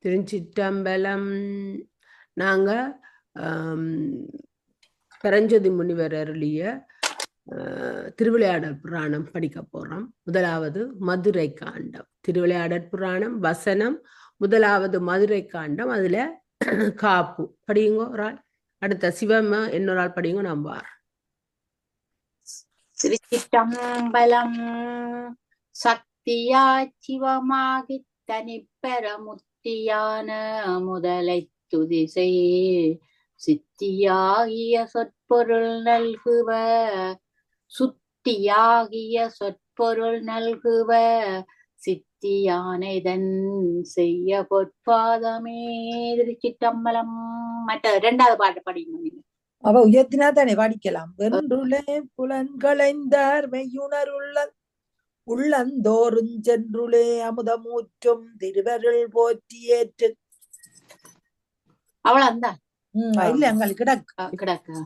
திருச்சிற்றம்பலம். நாங்க பரஞ்சோதி முனிவர் அருளிய திருவிளையாடற் புராணம் படிக்க போறோம். முதலாவது மதுரை காண்டம். திருவிளையாடற் புராணம் வசனம் முதலாவது மதுரை காண்டம். அதுல காப்பு படியுங்க ஒரு ஆள். அடுத்த சிவம இன்னொரு ஆள் படியுங்க. நம்பார். திருச்சிற்றம்பலம். சக்தியா சிவமாகி தனிப்பெறமுத்தியான முதலை துதிசை சித்தியாகிய சொற்பொருள் நல்குவ சுத்தியாகிய சொற்பொருள் நல்குவ சித்தியானைதன் செய்ய பொற்பாதமே. திருச்சிற்றம்பலம். மற்ற இரண்டாவது பாட்டு படிக்கணும். அவ உயர்த்தினா தானே பாடிக்கலாம். வென்றுளே புலன்களைந்தார் மெய்யுணருள்ள உள்ளந்தோறும் சென்றுளே அமுதமூற்றும் திருவருள் போற்றி ஏற்று. அவ்வளவுதான். இல்ல எங்களுக்கு கிடக்கு.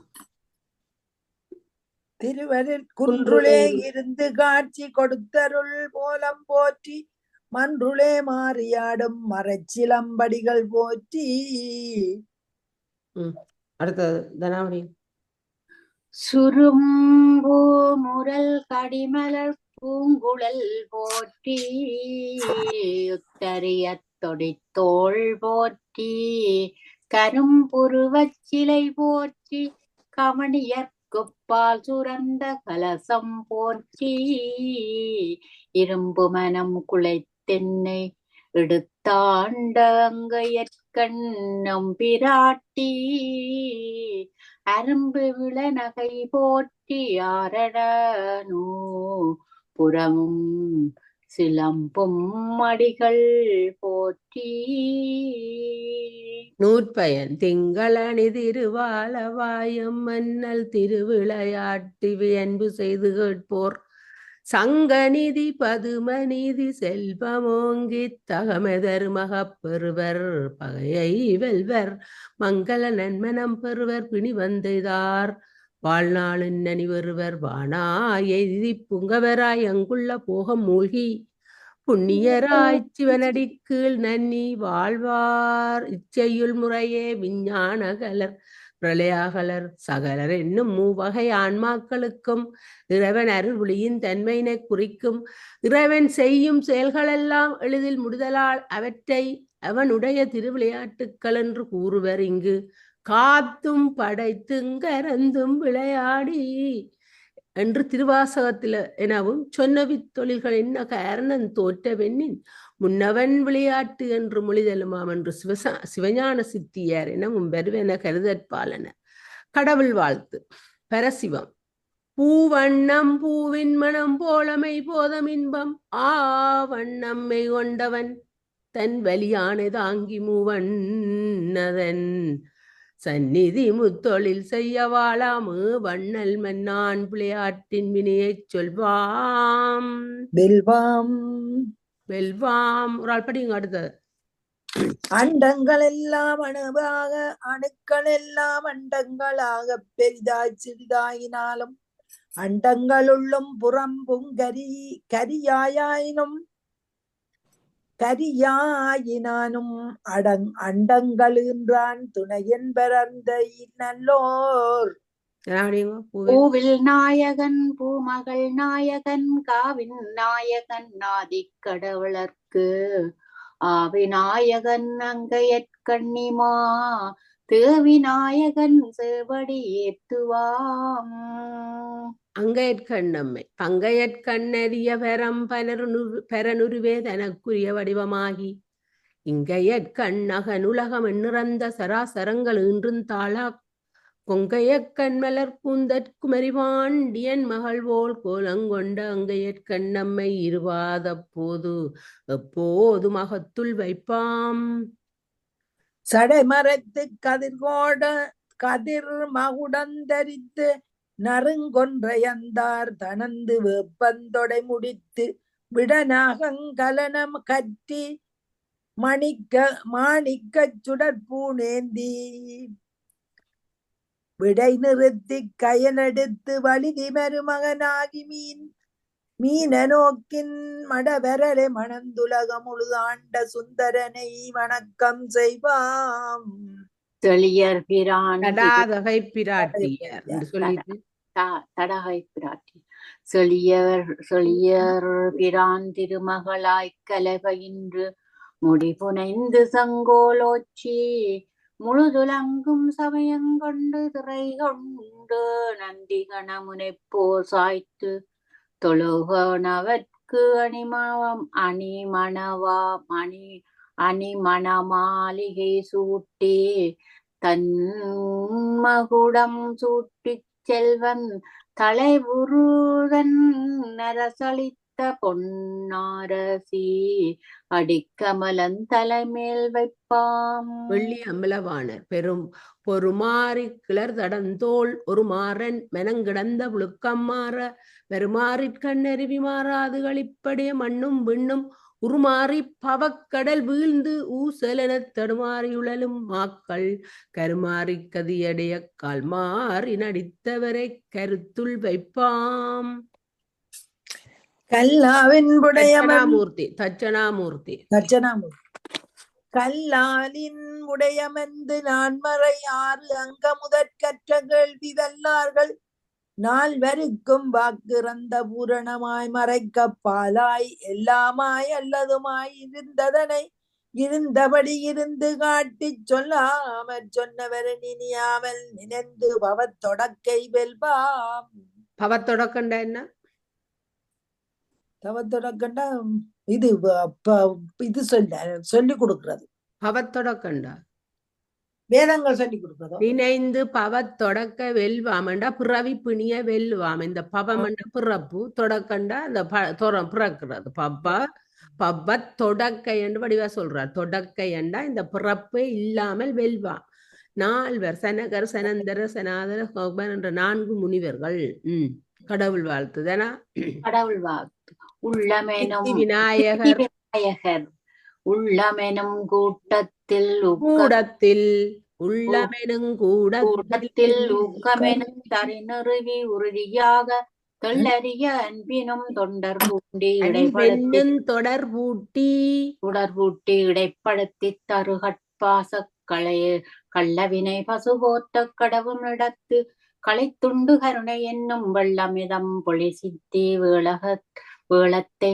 திருவருள் குன்றுளே இருந்து காட்சி கொடுத்தருள் போலம் போற்றி மன்றுளே மாறியாடும் மறைச்சிலம்படிகள் போற்றி. அடுத்தது தனாவணி. சுரும்பு முரல் கடிமலர் பூங்குழல் போற்றி உத்தரிய தொடித்தோள் போற்றி கரும்புருவச் சிலை போற்றி கமணியற்குப்பால் சுரந்த கலசம் போற்றி இரும்பு மனம் குலைத்தென்னை எடுத்தாண்ட அங்கையற்கண்ணம் பிராட்டி அரும்பு விளநகை போற்றி ஆரணோ புறமும் சிலம்பும் மடிகள் போற்றி. நூற்பயன் திங்களணி திருவாலவாயம் மன்னல் திருவிளையாட்டி அன்பு செய்து கேட்போர் சங்கநிதி பதுமநிதி செல்வமோங்கி தகமெதர் மகப்பெறுவர் பகையை வெல்வர் மங்கள நன்மனம் பெறுவர் பிணி வந்தார் வாழ்நாளின் நனி வருவர் வானா எய்தி புங்கவராய் அங்குள்ள போகம் மூழ்கி புண்ணியராய் சிவனடி கீழ் நன்னி வாழ்வார் இச்சையுள் முறையே விஞ்ஞானகலர் பிரளயாகலர் சகலர் என்னும் மூவகை ஆன்மாக்களுக்கும் இறைவன் அருள்விழியின் தன்மையினை குறிக்கும். இறைவன் செய்யும் செயல்களெல்லாம் எளிதில் முடிதலால் அவற்றை அவனுடைய திருவிளையாட்டுக்கள் என்று கூறுவர். இங்கு காத்தும் படைத்தும் கரந்தும் விளையாடி என்று திருவாசகத்தில எனவும் சொன்னவித்தொழில்கள் என்ன காரணம் தோற்ற வெண்ணின் முன்னவன் விளையாட்டு என்று மொழிதலுமாம் என்று சிவஞான சித்தியார் எனவும் வருவென கருதற்பாலன. கடவுள் வாழ்த்து. பரசிவம். பூவண்ணம் பூவின் மனம் போலமை போதம் இன்பம் வண்ணம்மை கொண்டவன் தன் வலியானை தாங்கி மூவண்ணதன் சந்நிதி முத்தொழில் செய்ய வாழாமு வண்ணல் மன்னான் விளையாட்டின் வினையை சொல்வாம் வெல்வாம் வெல்வாம். ஒரு ஆள் படிங்க. அடுத்தது. அண்டங்கள் எல்லாம் அணுவாக அணுக்கள் எல்லாம் அண்டங்களாக பெரிதாய் சிறிதாயினாலும் அண்டங்களுள்ளும் புறம்பும் கரியாயினும் அண்டங்களின்றான் துணையன் பரந்த நல்லோர். பூவில் நாயகன் பூமகள் நாயகன் காவின் நாயகன் நாதிக் கடவுளர்க்கு ஆவிநாயகன் அங்கையற்கண்ணிமா தேவிநாயகன் சேவடி ஏத்துவாம். அங்கையற்கண்ணம்மை பங்கையற்கண்ணறிய பெரம் பெறனுருவே தனக்குரிய வடிவமாகி இங்கையற்கண்ணகன் உலகம் எண்ணிறந்த சராசரங்கள் இன்றும் தாளா கொங்கையற்கண் பூந்தற்குமரிவாண்டியன் மகள் போல் கோலங்கொண்ட அங்கையற்கண்ணம்மை இருவாத போது எப்போது மகத்துள் வைப்பாம். சடைமறைத்து கதிர் மகுடந்தரித்து நறுங்கொன்றையந்தார் தனந்து வேப்பந்தொடை முடித்து விடநாகங்கலனம் கற்றி மாணிக்க சுடற்பூணேந்தி விடை நிறுத்தி கயனெடுத்து வலிதி மருமகனாகி மீன் மீன நோக்கின் மடவரலை மணந்துலகம் முழுதாண்ட சுந்தரனை வணக்கம் செய்வாம். செழியர் பிரான் தடாதகை பிராட்டியர் என்று சொல்லிட்டு தடகை பிராட்டி செழியர் பிரான் திருமகளாய்க் கலகையின்று முடிபுனைந்து சங்கோலோச்சி முழுதுலங்கும் சமயங்கொண்டு திரை கொண்டு நந்தி கணமுனைப்போ சாய்த்து தொழுகனவர்க்கு அணிமணமாளிகை சூட்டி தன்மகுடம் சூட்டிச் செல்வன் தலைவுருதன் நரசளித்த பொன்னாரசி அடிக்கமலன் தலைமேல் வைப்பாம். வெள்ளி அம்பலவாணர் பெரும் பொறுமாறி கிளர் தடந்தோள் ஒரு மாறன் மெனங்கிடந்த புழுக்கம் மாற வெறுமாறிற்கண்ணருவி மாறாது களிப்படைய மண்ணும் விண்ணும் உருமாறி பவக்கடல் வீழ்ந்து ஊசலெனத் தடுமாறியுழலும் மாக்கள் கருமாறி கதியடைய கால்மாறி நடித்தவரை கருத்துள் வைப்பாம். கல்லாவின் தட்சணாமூர்த்தி கல்லாலின் உடையமர்ந்து நான்மறை 6 அங்க முதற் கற்ற கேள்வி வல்லார்கள் நால்வருக்கும் வாக்குறந்த பூரணமாய் மறைக்க பாலாய் எல்லாமாய் அல்லதுமாய் இருந்ததனை இருந்தபடி இருந்து காட்டிச் சொல்லாமற் சொன்னவரை நினையாமல் நினைந்து பவத்தொடக்கை வெல்வாம். பவத்தொடக்கண்டா என்ன? பவத்தொடக்கண்டா இது இது சொல்லி கொடுக்கிறது. பவத்தொடக்கண்டா வேதங்கள் சொல்லி கொடுக்கிறது. நினைந்து பவத்தொடக்க வெல்வாமண்டா பிறவி பிணிய வெல்வாம். இந்த பவமண்டா பிறப்பு, தொடக்கண்டா அந்த பிறக்கிறது. பவ தொடக்கை என்று வடிவா சொல்றார். தொடக்கை என்றா இந்த பிறப்பே இல்லாமல் வெல்வாம். 4 சனகர் சனந்தர சனாதர கோபன் என்ற 4 முனிவர்கள். கடவுள் வாழ்த்துதானா? கடவுள் வாழ்த்து. உள்ளமெனும் விநாயகர் உள்ளமெனும் கூட்டத்தில் உள்ளமெனும் கூட்டத்தில் ஊக்கமெனும் தரிநிறுவி உறுதியாக தெள்ளறிய அன்பினும் தொடர்பூட்டி இடைப்படுத்தி தருகட்பாச கள்ளவினை பசுபோத்த கடவும் இடத்து களைத்துண்டு கருணை என்னும் வெள்ளமிதம் பொலிசித்தி வேளத்தை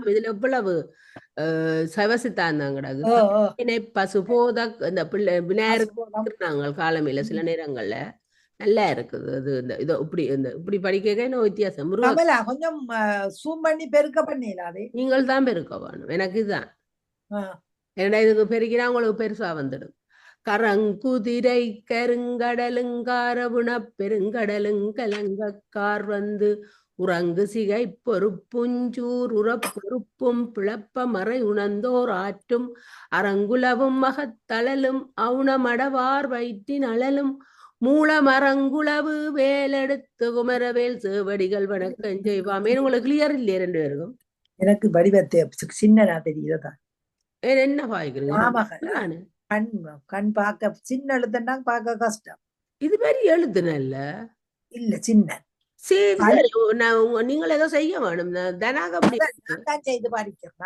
இதுல எவ்வளவு சவசித்தாந்தாங்க பசுபோத இந்த பிள்ளை விநாயகர் காலமையில சில நேரங்கள்ல நல்லா இருக்குது. அது இதோ இப்படி படிக்க வித்தியாசம். கொஞ்சம் சூம் பண்ணி பெருக்க பண்ணீங்களா? நீங்கள் தான் பெருக்க வேணும். எனக்கு இதுதான் என்னடா இதுக்கு பெருக்கினா உங்களுக்கு பெருசா வந்துடும். கரங்குதிரை கருங்கடலுங்காரவுண பெருங்கடலுங்கலங்கார் வந்து உறங்கு சிகை பொறுப்புஞ்சூர் உறப்பொறுப்பும் பிளப்ப மறை உணர்ந்தோர் ஆற்றும் அறங்குலவும் மகத்தளலும் அவுணமடவார் வயிற்றின் அழலும் மூலமரங்குளவு வேலெடுத்து குமரவேல் சேவடிகள் வணக்கம் செய்வாமே. உங்களுக்கு கிளியர் இல்லையே 2 பேருக்கும்? எனக்கு வடிவத்தை சின்னதா தெரியுதா? என்ன பாய்க்கிறீங்க? கண் பார்க்க சின்ன எழுத்துனா பார்க்க கஷ்டம். இது பெரிய எழுத்து நல்ல இல்ல சின்ன. நீங்கள் ஏதோ செய்ய வேணும். தனாகபடி நான் செய்து படிக்கிறேன்.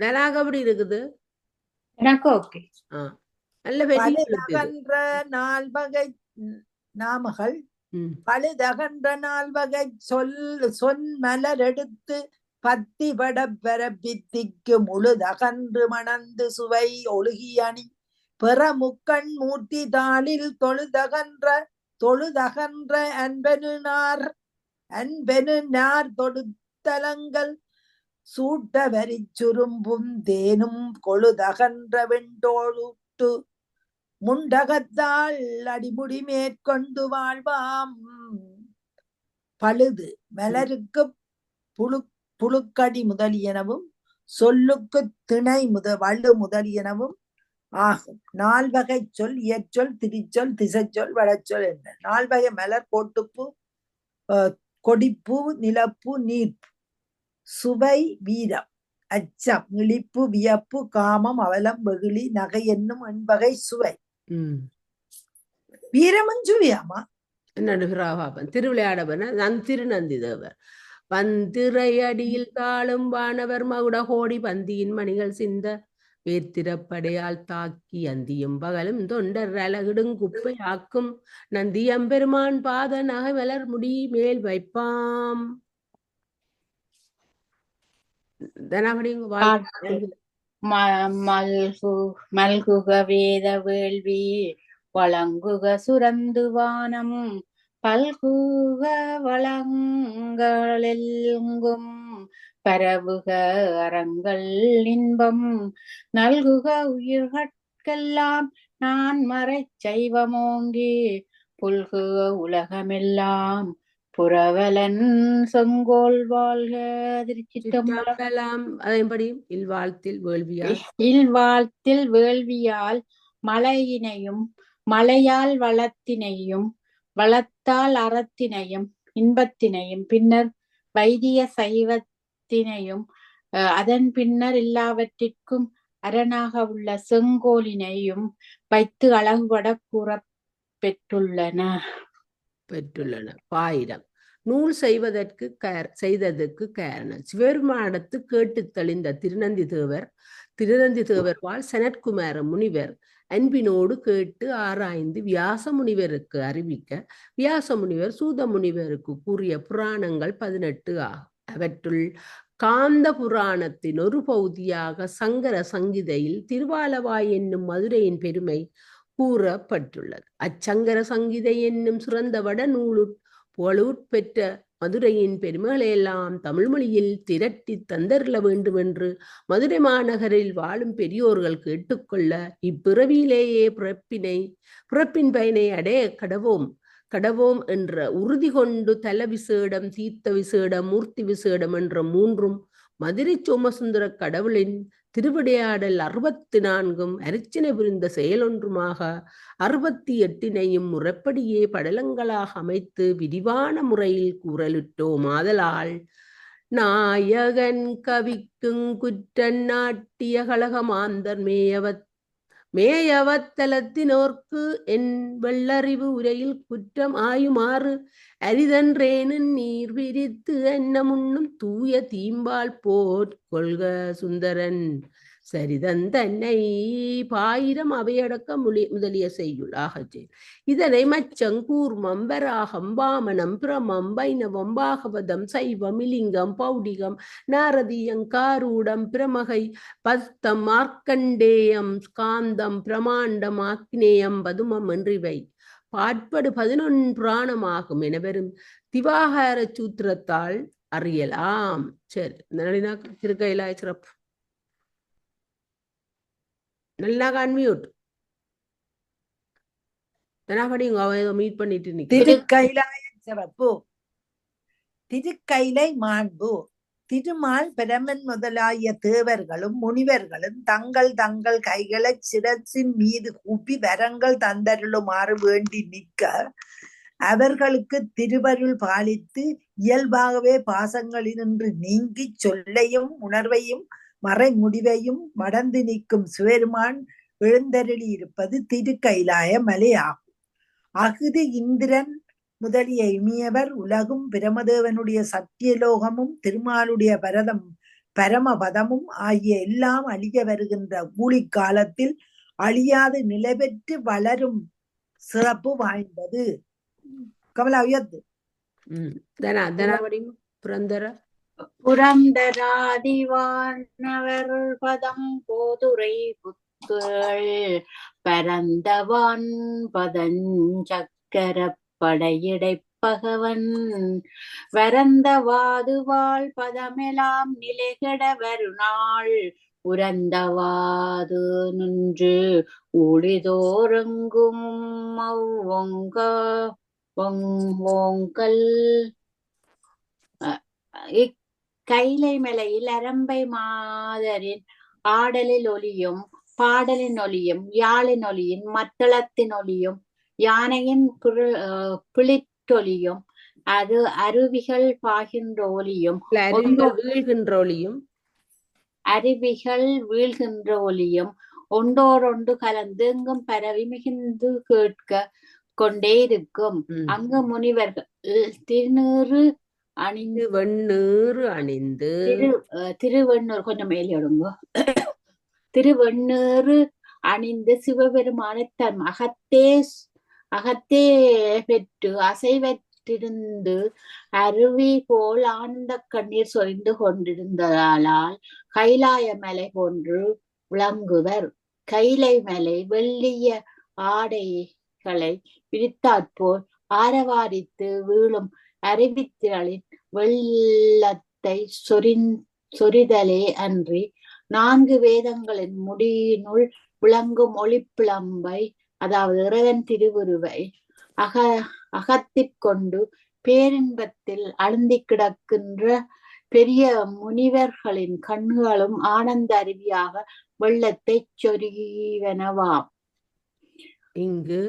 தனாகபடி இருக்குது. எனக்கு ஓகே. நல்ல பழுதகன்ற 4 வகை நாமகள் பழுதகன்ற 4 வகை சொல் மலர் எடுத்து பத்தி பட பித்திக்கு முழுதகன்று மணந்து சுவை ஒழுகி அணி பெற முக்கண் மூர்த்தி தாளில் தொழுதகன்ற அன்பெனுநார் தொடுத்தலங்கள் சூட்ட வரி சுரும்பும் தேனும் கொழுதகன்ற வெண்டோழுட்டு முண்டகத்தால் அடிமுடி மேற்கொண்டு வாழ்வாம். பழுது மலருக்கு புழுக்கடி முதலியனவும் சொல்லுக்கு திணை வள்ளு முதலியனவும் ஆகும். 4 வகை சொல் இயற்சொல் திரிச்சொல் திசைச்சொல் வடச்சொல் என்ன. 4 வகை மலர் கோட்டுப்பு கொடிப்பு நிலப்பு நீர்ப்பு சுவை வீரம் அச்சம் இழிப்பு வியப்பு காமம் அவலம் வெகுளி நகை என்னும் 8 வகை சுவை. வீரமும் சுழியாமா நடுகிறாபாபன் திருவிளையாடவன் திருநந்தி தேவர் வந்திரையடியில் தாளும் வானவர் மகுட கோடி பந்தியின் மணிகள் சிந்த வேத்திரப்படையால் தாக்கி அந்தியும் பகலும் தொண்டர் அலகிடும் குப்பை ஆக்கும் நந்தியம்பெருமான் பாத நகைமலர் முடி மேல் வைப்பாம். மல்குக வேத வேள்வி வழங்குக சுரந்து வானம் பல்குக வளங்களெங்கும் பரவுக அறங்கள் இன்பம் நல்குக உயிர்கட்கெல்லாம் நான் மறைச் செய்வமோங்கி புல்குக உலகமெல்லாம் புறவலன் செங்கோல் வாழ்க. திருச்சிற்றம்பலம். அதன்படி இல்வாழ்த்தில் வேள்வியால் மழையினையும் மழையால் வளத்தினையும் வளத்தால் அறத்தினையும் இன்பத்தினையும் பின்னர் வைத்திய சைவத்தினையும் அதன் பின்னர் எல்லாவற்றிற்கும் அரணாக உள்ள செங்கோலினையும் வைத்து அழகுபட கூற பெற்றுள்ளன. பாயிரம் நூல் செய்ததற்கு காரணம் சிவபெருமானத்து கேட்டு தெளிந்த திருநந்தி தேவர் வாழ் சனற்குமார முனிவர் அன்பினோடு கேட்டு ஆராய்ந்து வியாச முனிவருக்கு அறிவிக்க வியாச முனிவர் சூத முனிவருக்கு கூறிய புராணங்கள் 18 ஆகும். அவற்றுள் காந்த புராணத்தின் ஒரு பகுதியாக சங்கர சங்கீதையில் திருவாலவாய் என்னும் மதுரையின் பெருமை கூறப்பட்டுள்ளது. அச்சங்கர சங்கீதை என்னும் சிறந்த வட புகழுட்பெற்ற மதுரையின் பெருமைகளையெல்லாம் தமிழ் மொழியில் திரட்டி தந்தருள வேண்டும் என்று மதுரை மாநகரில் வாழும் பெரியோர்கள் கேட்டுக்கொள்ள இப்பிறவியிலேயே பிறப்பின் பயனை அடைய கடவோம் என்ற உறுதி கொண்டு தல விசேடம், தீர்த்த விசேடம், மூர்த்தி விசேடம் என்ற 3 மதுரை சோமசுந்தர கடவுளின் திருவிளையாடல் 64 அர்ச்சனை புரிந்த செயலொன்றுமாக 68 முறைப்படியே படலங்களாக அமைத்து விரிவான முறையில் கூறலிட்டோம். ஆதலால் நாயகன் கவிக்குங் குற்றன் நாட்டிய கழகமாந்தர் மேயவத்தலத்தினோர்க்கு என் வெள்ளறிவு உரையில் குற்றம் ஆயுமாறு அரிதன்றேனும் நீர் விரித்து என்ன முன்னும் தூய தீம்பால் கொள்க சுந்தரன் சரிதன் தன்னை பாயிரம் அவையடக்க முதலிய செய்யுளாக இதனை மச்சங்கூர்மம் வராகம் வாமனம் பிரமம் வைணவம் பாகவதம் சைவம் இலிங்கம் பௌடிகம் நாரதியம் காரூடம் பிரமகை பஸ்தம் மார்க்கண்டேயம் காந்தம் பிரமாண்டம் ஆக்னேயம் பதுமம் என்றிவை பாட்படு 11 புராணமாகும் என வரும் திவாகார சூத்திரத்தால் அறியலாம். சரி, நளினா திருக்கையிலாய சிறப்பு நல்லா அன்மியூட் மீட் பண்ணிட்டு திருக்கைலாய சிறப்பு. திருக்கைலை மாண்பு திருமால் பிரமன் முதலாய தேவர்களும் முனிவர்களும் தங்கள் கைகளை சிரசின் மீது கூப்பி வரங்கள் தந்தருளுமாறு வேண்டி நிற்க அவர்களுக்கு திருவருள் பாலித்து இயல்பாகவே பாசங்களினின்று நீங்கி சொல்லையும் உணர்வையும் மறை முடிவையும் மடந்து நிற்கும் சிவபெருமான் எழுந்தருளி இருப்பது திருக்கைலாய மலையாகும். அகுது இந்திரன் முதலிய இமியவர் உலகும் பிரமதேவனுடைய சத்தியலோகமும் திருமாலுடைய பரமபதமும் ஆகிய எல்லாம் அழிய வருகின்ற ஊழிக்காலத்தில் அழியாது நிலை பெற்று வளரும் சிறப்பு வாய்ந்தது. கமலா உயர்த்து. புரந்தராதிவானவர் பதம் போதுரை புத்துள் பரந்தவான் பதஞ்சக்கர படையிடைப்பகவன் வரந்தவாதுவாள் பதமெலாம் நிலைகட வருநாள் உரந்தவாது நின்று ஊழிதோரங்கும் ஓங்கல் இக்கைலை மலையில் அரம்பை மாதரின் ஆடலில் ஒலியும் பாடலின் ஒலியும் யாழின் ஒலியும் மத்தளத்தின் ஒலியும் யானையின் பிளித்தொலியும் அது அருவிகள் பாய்கின்ற ஒலியும் அருவிகள் வீழ்கின்ற ஒலியும் ஒன்றோரொன்று கலந்து எங்கும் பரவி மிகுந்து கேட்க கொண்டே இருக்கும். அங்கு முனிவர்கள் திருநீறு அணிந்து வெண்ணீறு அணிந்து திருவெண்ணூர் கொஞ்சம் மேலிடுங்க. திருவெண்ணீறு அணிந்து சிவபெருமானை தன் அகத்தே பெற்று அசைவற்றிருந்து அருவி போல் ஆனந்த கண்ணீர் சொரிந்து கொண்டிருந்ததால் கைலாய மலை போன்று விளங்குவர். கைலை மலை வெள்ளிய ஆடைகளை விரித்தாற்போல் ஆரவாரித்து வீழும் அருவித்திரளின் வெள்ளத்தை சொரிதலே அன்றி 4 வேதங்களின் முடியினுள் விளங்கும் ஒளிப்பிளம்பை, அதாவது இறைவன் திருவுருவை அகத்திற்கொண்டு பேரின்பத்தில் அழுந்தி கிடக்கின்ற பெரிய முனிவர்களின் கண்களும் ஆனந்த அருவியாக வெள்ளத்தை சொரிவனவாம். இங்கு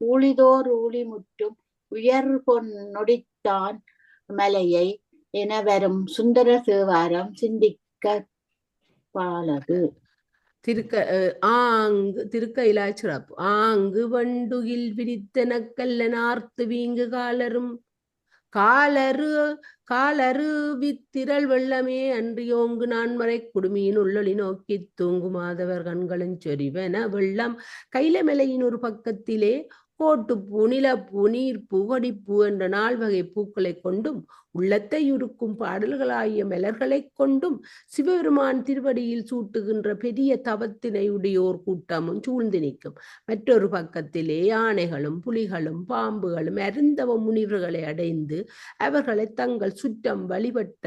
ஊழிதோர் ஊழி முற்றும் உயர் பொன்னொடித்தான் மலையை என வரும் சுந்தர தேவாரம் சிந்திக்க பாலது. திருக்கைலாய் சிறப்பு. ஆங்கு வண்டுகில் விரித்தனக்கல்ல நார்த்து வீங்கு காலரு வித்திரள் வெள்ளமே அன்றியோங்கு நான்மறை குடுமியின் உள்ளொளி நோக்கி தூங்கு மாதவர் கண்களின் சொரிவன வெள்ளம் கைலமலையின் ஒரு பக்கத்திலே கோட்டுப்பூ, நிலப்பூ, நீர்ப்பூ, கொடிப்பூ என்ற 4 வகை பூக்களை கொண்டும் உள்ளத்தை உருக்கும் பாடல்களாகிய மலர்களை கொண்டும் சிவபெருமான் திருவடியில் சூட்டுகின்ற பெரிய தவத்தினை உடையோர் கூட்டமும் சூழ்ந்து நிற்கும். மற்றொரு பக்கத்திலே யானைகளும் புலிகளும் பாம்புகளும் அருந்தவ முனிவர்களை அடைந்து அவர்களை தங்கள் சுற்றம் வழிபட்ட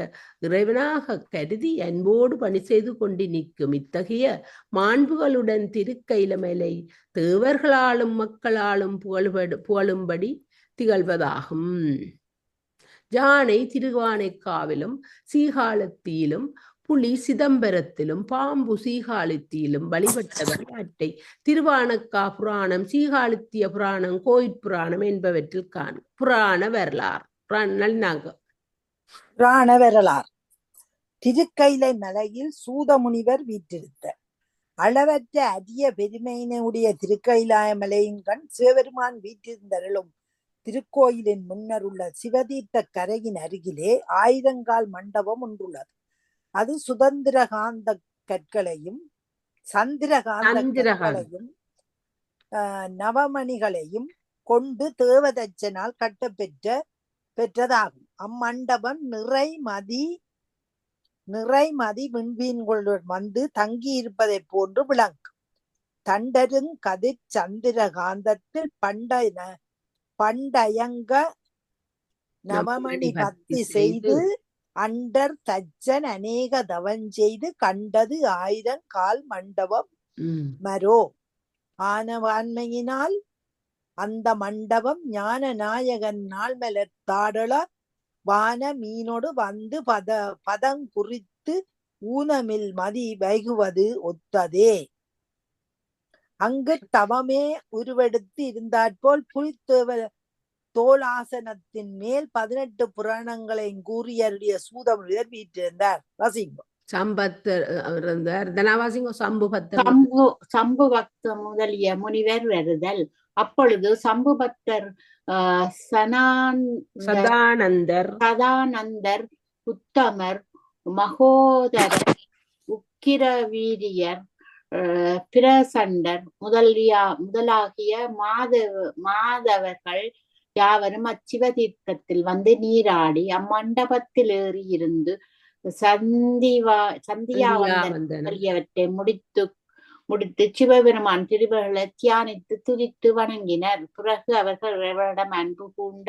இறைவனாக கருதி அன்போடு பணி செய்து கொண்டு நிற்கும். இத்தகைய மாண்புகளுடன் திருக்கைலமலை தேவர்களாலும் மக்களாலும் புகழும்படி திகழ்வதாகும். யானை திருவானைக்காவிலும் சீகாலத்தியிலும், புலி சிதம்பரத்திலும், பாம்பு சீகாலித்தியிலும் வழிபட்டவர் அட்டை திருவானக்கா புராணம், சீகாலித்திய புராணம், கோயிற் புராணம் என்பவற்றில் காணும். புராண வரலாறு. புராண வரலாறு. திருக்கைலை மலையில் சூதமுனிவர் வீற்றிருந்த அளவற்ற அரிய பெருமையினுடைய திருக்கைலாய மலையின் கண் சிவபெருமான் வீற்றிருந்தருளும் திருக்கோயிலின் முன்னர் உள்ள சிவதீர்த்த கரையின் அருகிலே 1000 கால் மண்டபம் ஒன்றுள்ளது. அது சுதந்திரகாந்த கற்களையும் சந்திரகாந்த கற்களையும் நவமணிகளையும் கொண்டு தேவதச்சனால் பெற்றதாகும். அம்மண்டபம் நிறைமதி விண்மீன்களுடன் வந்து தங்கி இருப்பதை போன்று விளங்கும். தண்டருங் கதிர் சந்திரகாந்தத்தில் பண்டயங்க நவமணி பக்தி செய்து அண்டர் தச்சன் அநேக தவஞ்செய்து கண்டது 1000 கால் மண்டபம் மரோ. ஆனவான்மையினால் அந்த மண்டபம் ஞான நாயகன் நாள்மலர் தாடள வான மீனோடு வந்து பதங்குறித்து ஊனமில் மதி வைகுவது ஒத்ததே. அங்கு தவமே உருவெடுத்து இருந்தாற்போல் புலித்தேவ தோளாசனத்தின் மேல் 18 புராணங்களையும் கூறியருடைய சூதமுனிவர் வீற்றிருந்தார். வசிங்கோ சம்புபக்த முதலிய முனிவர் வருதல். அப்பொழுது சம்புபக்தர் சதானந்தர் உத்தமர் மகோதரர் உக்கிரவீரியர் பிரசண்டர் முதலாகிய மாதவர்கள் யாவரும் அச்சிவதீர்த்தத்தில் வந்து நீராடி அம்மண்டபத்தில் ஏறி இருந்து சந்தியாவந்தனவற்றை முடித்து சிவபெருமான் திருவருளை தியானித்து துதித்து வணங்கினர். பிறகு அவர்கள் இறைவனிடம் அன்பு பூண்ட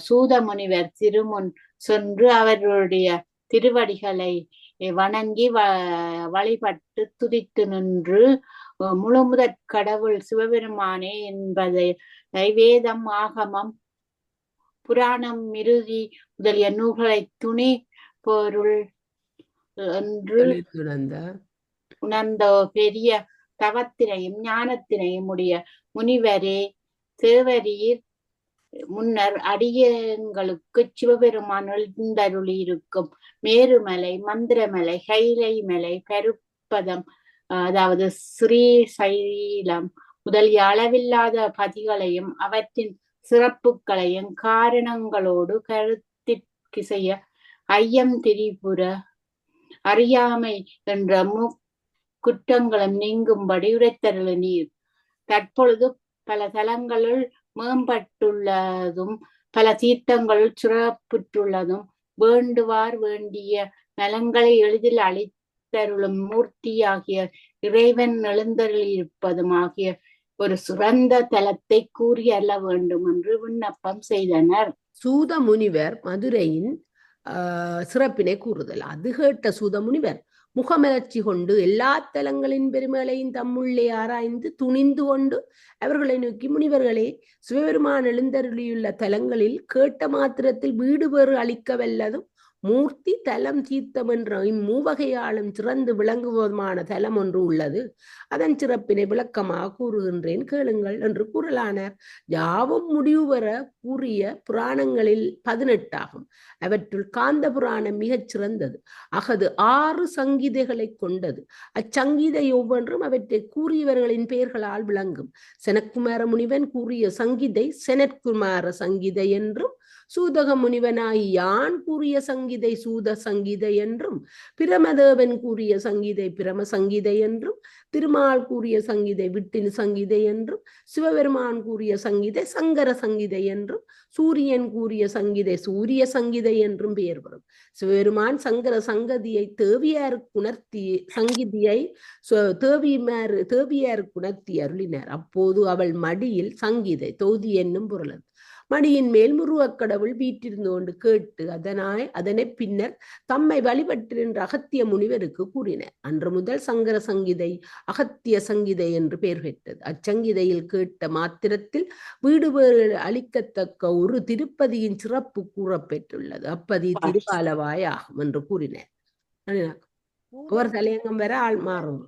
சூத முனிவர் திருமுன் சென்று அவர்களுடைய திருவடிகளை வணங்கி வழிபட்டு துதித்து நின்று முழுமுதற் கடவுள் சிவபெருமானே என்பதை வேதம், ஆகமம், புராணம், மிருதி முதலிய நூல்களை துணி பொருள் என்று உணர்ந்த பெரிய தவத்தினையும் ஞானத்தினையும் உடைய முனிவரே, தேவரீர் முன்னர் அடியங்களுக்கு சிவபெருமான் எழுந்தருளி இருக்கும் மேருமலை, மந்திரமலை, கைலை மலை, பருப்பதம், அதாவது ஸ்ரீசைலம் முதலிய அளவில்லாத பதிகளையும் அவற்றின் சிறப்புகளையும் காரணங்களோடு கருத்திற்கிசைய ஐயம் திரிபுர அறியாமை என்ற குற்றங்களும் நீங்கும்படி உரைத்தருள நீர். தற்பொழுது பல தலங்களுள் மேம்பட்டுள்ளதும் பல தீர்த்தங்களுள் சிறப்புற்றுள்ளதும் வேண்டுவார் வேண்டிய நலங்களை எளிதில் அளித்தருளும் மூர்த்தியாகிய இறைவன் எழுந்தருளியிருப்பதும் ஆகிய ஒரு சிறந்த தலத்தை கூறி அல்ல வேண்டும் என்று விண்ணப்பம் செய்தனர். சூத முனிவர் மதுரையின் சிறப்பினை கூறுதல். அது கேட்ட சூத முனிவர் முகமலர்ச்சி கொண்டு எல்லா தலங்களின் பெருமைகளையும் தம்முள்ளே ஆராய்ந்து துணிந்து கொண்டு அவர்களை நோக்கி, முனிவர்களே, சிவபெருமான் எழுந்தருளியுள்ள தலங்களில் கேட்ட மாத்திரத்தில் வீடு பேறு அளிக்க வல்லதும் மூர்த்தி தலம் தீர்த்தம் என்ற இம்மூவகையாலும் சிறந்து விளங்குவதுமான தலம் ஒன்று உள்ளது. அதன் சிறப்பினை விளக்கமாக கூறுகின்றேன், கேளுங்கள் என்று கூறலானார். யாவும் முடிவு பெற கூறிய புராணங்களில் 18 ஆகும். அவற்றுள் காந்த புராணம் மிகச் சிறந்தது. அகது 6 சங்கீதைகளை கொண்டது. அச்சங்கீதை ஒவ்வொன்றும் அவற்றை கூறியவர்களின் பெயர்களால் விளங்கும். சனத்குமார முனிவன் கூறிய சங்கீதை சனத்குமார சங்கீதை என்றும், சூதக முனிவனாய் யான் கூறிய சங்கீதை சூத சங்கீதை என்றும், பிரமதேவன் கூறிய சங்கீதை பிரம சங்கீதை என்றும், திருமால் கூறிய சங்கீதை விட்டின் சங்கீதை என்றும், சிவபெருமான் கூறிய சங்கீதை சங்கர சங்கீதை என்றும், சூரியன் கூறிய சங்கீதை சூரிய சங்கீதை என்றும் பெயர் வரும். சிவபெருமான் சங்கர சங்கதியை தேவியாருக்கு உணர்த்தி சங்கீதியை தேவியாருக்கு உணர்த்தி அருளினார். அப்போது அவள் மடியில் சங்கீதை தொகுதி என்னும் பொருளது. மடியின் மேல் முருகக்கடவுள் வீற்றிருந்து கொண்டு கேட்டு அதனை பின்னர் தம்மை வழிபட்டிருந்த அகத்திய முனிவருக்கு கூறினார். அன்று முதல் சங்கர சங்கீதை அகத்திய சங்கீதை என்று பெயர் பெற்றது. அச்சங்கீதையில் கேட்ட மாத்திரத்தில் வீடு பேறு அளிக்கத்தக்க ஒரு திருப்பதியின் சிறப்பு கூறப்பெற்றுள்ளது. அப்பதி திருப்பாலவாய் ஆகும் என்று கூறினார். ஒவ்வொரு தலையங்கம் வர ஆள் மாறும்.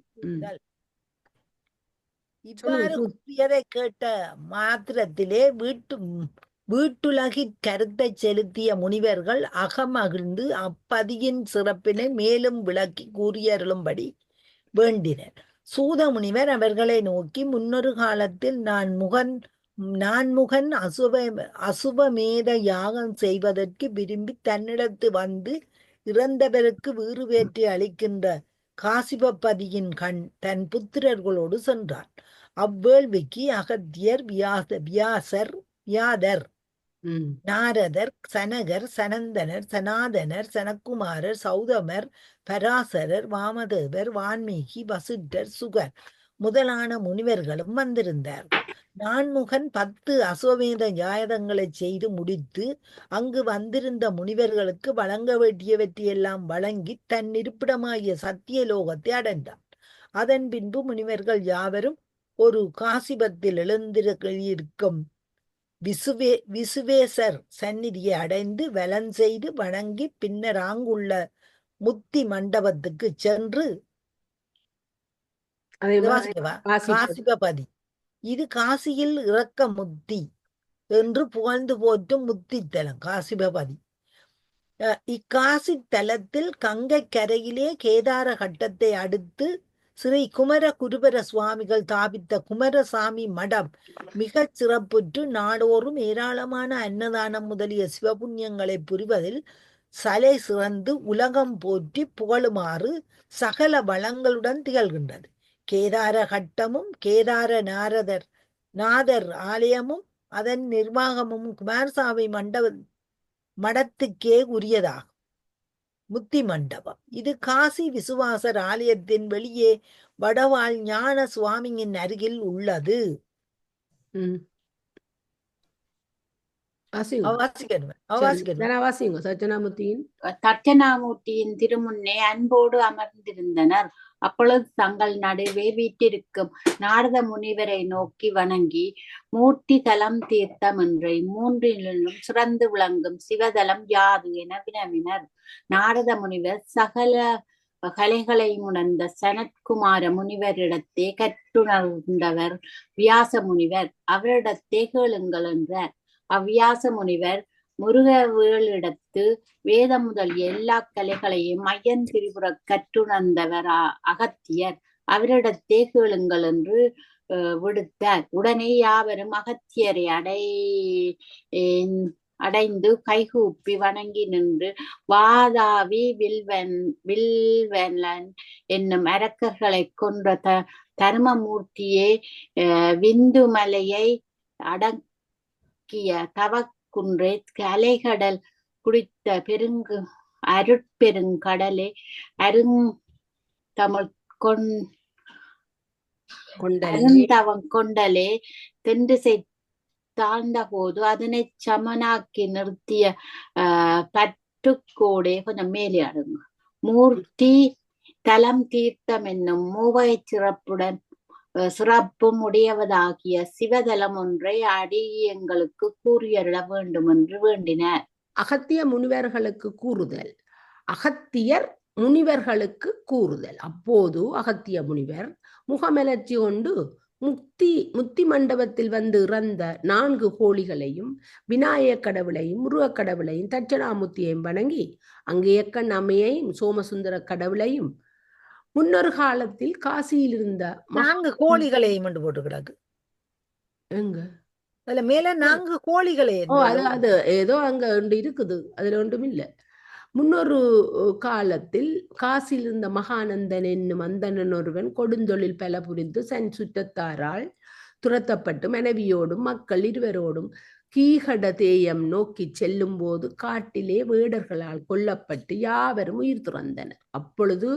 இவ்வாறு கூறியதை கேட்ட மாத்திரத்திலே வீட்டுலகிற் கருத்தை செலுத்திய முனிவர்கள் அகமகிழ்ந்து அப்பதியின் சிறப்பினை மேலும் விளக்கி கூறியருளும்படி வேண்டினர். சூத முனிவர் அவர்களை நோக்கி, முன்னொரு காலத்தில் நான்முகன் அசுவமேத யாகம் செய்வதற்கு விரும்பி தன்னிடத்து வந்து இறந்தவருக்கு வீறு வேற்றி அளிக்கின்ற காசிபப்பதியின் கண் தன் புத்திரர்களோடு சென்றான். அவ்வேள்விக்கு அகத்தியர், வியாதர், நாரதர், சனகர், சனந்தனர், சனாதனர், சனக்குமாரர், சௌதமர், பராசரர், வாமதேவர், வான்மீகி, வசிட்டர், சுகர் முதலான முனிவர்களும் வந்திருந்தார். நான்முகன் 10 அசுவமேத யாகங்களை செய்து முடித்து அங்கு வந்திருந்த முனிவர்களுக்கு வழங்க வேண்டியவற்றையெல்லாம் வழங்கி தன் இருப்பிடமாகிய சத்தியலோகத்தை அடைந்தான். அதன் பின்பு முனிவர்கள் யாவரும் ஒரு காசிபத்தில் எழுந்திருக்கும் விசுவேசர் சந்நிதியை அடைந்து வலம் செய்து வணங்கி பின்னர் அங்குள்ள முத்தி மண்டபத்துக்கு சென்று காசிபபதி, இது காசியில் இறக்க முத்தி என்று புகழ்ந்து போற்றும் முத்தித்தலம் காசிபபதி. இக்காசி தலத்தில் கங்கை கரையிலே கேதார கட்டத்தை அடுத்து ஸ்ரீ குமர குருபர சுவாமிகள் தாபித்த குமரசாமி மடம் மிக சிறப்புற்று நாடோறும் ஏராளமான அன்னதானம் முதலிய சிவபுண்ணியங்களை புரிவதில் சலை சிறந்து உலகம் போற்றி புகழுமாறு சகல வளங்களுடன் திகழ்கின்றது. கேதார கட்டமும் கேதார நாதர் ஆலயமும் அதன் நிர்வாகமும் குமாரசாமி மடத்துக்கே உரியதாகும். முத்தி மண்டபம் இது காசி விசுவாசர் ஆலயத்தின் வெளியே வடவாள் ஞான சுவாமியின் அருகில் உள்ளது. தட்சணாமூர்த்தியின் திருமுன்னே அன்போடு அமர்ந்திருந்தனர். அப்பொழுது தங்கள் நடுவே வீட்டிற்கும் நாரத முனிவரை நோக்கி வணங்கி, மூர்த்தி தலம் தீர்த்தம் என்ற 3லும் சிறந்து விளங்கும் சிவதலம் யாது என வினவினர். நாரத முனிவர் சகல கலைகளை உணர்ந்த சனத்குமார முனிவரிடத்தே கற்றுணர்ந்தவர் வியாச முனிவர், அவரிடத்தே கேளுங்கள் என்றார். அவ்வியாச முனிவர் முருகவேளிடத்து வேதம் முதலிய எல்லா கலைகளையும் ஐயன் திரிபுர கற்றுணர்ந்தவர் அகத்தியர், அவரிடத்தே கேளுங்கள் என்று விடுத்தார். உடனே யாவரும் அகத்தியரை அடைந்து கைகூப்பி வணங்கி நின்று வாதாவி வில்வலன் என்னும் அரக்கர்களை கொன்ற தருமமூர்த்தியே, விந்துமலையை அடக்கிய தவக்குன்றே, அலைகடல் குடித்த அருட்பெருங்கடலே, அருந்தமிழ் அருந்தவம் கொண்டலே, தென்திசை தாழ்ந்த போது அதனை சமனாக்கி நிறுத்திய பற்றுக்கோடே, கொஞ்சம் மேலே அடுங்க, மூர்த்தி தலம் தீர்த்தம் என்னும் மூவகை சிறப்பும் உடையவதாகிய சிவதலம் ஒன்றை அடியங்களுக்கு கூறியருள வேண்டும் என்று வேண்டினார். அகத்திய முனிவர்களுக்கு கூறுதல். அகத்தியர் முனிவர்களுக்கு கூறுதல். அப்போது அகத்திய முனிவர் முகமலர்ச்சி கொண்டு முத்தி மண்டபத்தில் வந்து இறந்த 4 கோழிகளையும் விநாயகக் கடவுளையும் முருகக் கடவுளையும் தட்சணாமூர்த்தியையும் வணங்கி அங்கே எக்கண் அம்மையையும் சோமசுந்தர கடவுளையும் முன்னொரு காலத்தில் காசியில் இருந்த 4 கோழிகளையும் போட்டு கிடக்கு எங்க அதுல மேல 4 கோழிகளே. அது ஏதோ அங்க ஒன்று இருக்குது, அதுல ஒன்றும் இல்லை. முன்னொரு காலத்தில் காசில் இருந்த மகானந்தன் என்னும் அந்தணன் ஒருவன் கொடுந்தொழில் பல புரிந்து சன் சுற்றத்தாரால் துரத்தப்பட்டு மனைவியோடும் மக்கள் இருவரோடும் கீகட தேயம் நோக்கி செல்லும் போது காட்டிலே வேடர்களால் கொல்லப்பட்டு யாவரும் உயிர் துறந்தனர். அப்பொழுது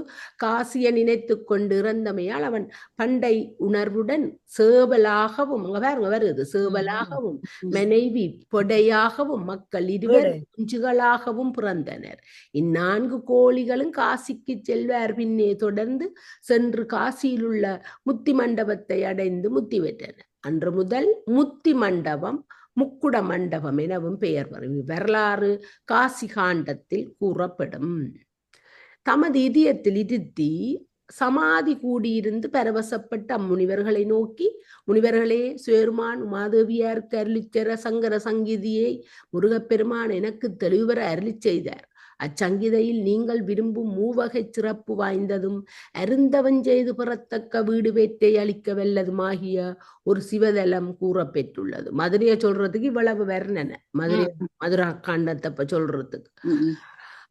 காசியை நினைத்து கொண்டு இறந்தமையால் அவன் பண்டை உணர்வுடன் சேவலாகவும், அங்க பாருங்க வருது, சேவலாகவும் மனைவி பொடையாகவும் மக்கள் இருவர் குஞ்சுகளாகவும் பிறந்தனர். 4 கோழிகளும் காசிக்கு செல்வார் பின்னே தொடர்ந்து சென்று காசியில் உள்ள முத்தி மண்டபத்தை அடைந்து முத்தி பெற்றனர். அன்று முதல் முத்தி மண்டபம் முக்குட மண்டபம் எனவும் பெயர் வரும். வரலாறு காசி காண்டத்தில் கூறப்படும். தமது இதயத்தில் இருத்தி சமாதி கூடியிருந்து பரவசப்பட்ட அம்முனிவர்களை நோக்கி, முனிவர்களே, சுயருமான் உமாதேவியாருக்கு அருளிச்செய்த சங்கர சங்கீதியை முருகப்பெருமான் எனக்கு தெளிவுபெற அருளி செய்தார். அச்சங்கீதையில் நீங்கள் விரும்பும் மூவகை சிறப்பு வாய்ந்ததும் அருந்தவன் செய்து பெறத்தக்க வீடு வேற்றை அளிக்க வல்லதுமாகிய ஒரு சிவதலம் கூறப்பெற்றுள்ளது. மதுரையை சொல்றதுக்கு இவ்வளவு வர்ணனை, மதுரா காண்டத்தை சொல்றதுக்கு.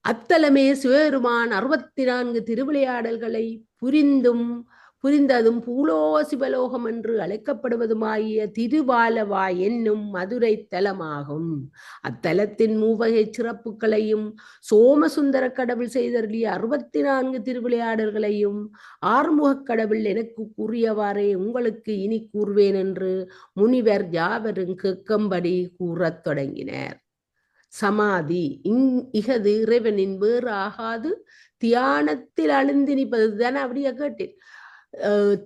அத்தலமே சிவபெருமான் 64 திருவிளையாடல்களை புரிந்ததும் பூலோக சிவலோகம் என்று அழைக்கப்படுவதுமாகிய திருவாலவாய் என்னும் மதுரை தலமாகும். அத்தலத்தின் மூவகை சிறப்புகளையும் சோமசுந்தர கடவுள் செய்தருளிய 64 திருவிளையாடல்களையும் ஆறுமுகக் கடவுள் எனக்கு கூறியவாறே உங்களுக்கு இனி கூறுவேன் என்று முனிவர் யாவரும் கேட்கும்படி கூறத் தொடங்கினர். சமாதி இகது இறைவனின் வேறு ஆகாது தியானத்தில் அழுந்தி நிற்பது தானே, அப்படியே கேட்டேன்.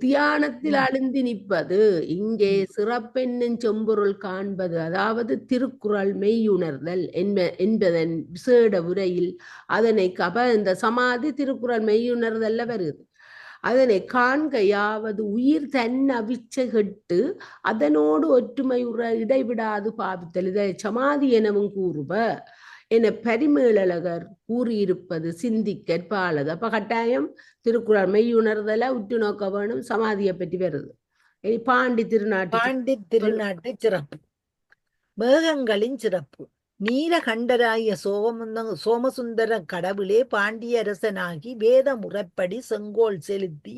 தியானத்தில் அழுந்தி நிற்பது. இங்கே சிறப்பென்னும் செம்பொருள் காண்பது, அதாவது திருக்குறள் மெய்யுணர்தல் என்பதன் விசேட உரையில் அதனை இந்த சமாதி திருக்குறள் மெய்யுணர்தல்ல வருது. அதனை காண்கையாவது உயிர் தன்னவிச்சை கெட்டு அதனோடு ஒற்றுமை இடைவிடாது பாவித்தல், இதை சமாதி எனவும் கூறுவ என பரிமேலழகர் கூறியிருப்பது சிந்திக்க பாலது. அப்ப கட்டாயம் திருக்குறள் மெய்யுணர்தல உற்று நோக்க வேணும். சமாதியை பற்றி வருது. பாண்டி திருநாட்டு சிறப்பு, மேகங்களின் சிறப்பு. நீலகண்டராய சோமசுந்தர கடவுளே பாண்டியரசனாகி வேத முறைப்படி செங்கோல் செலுத்தி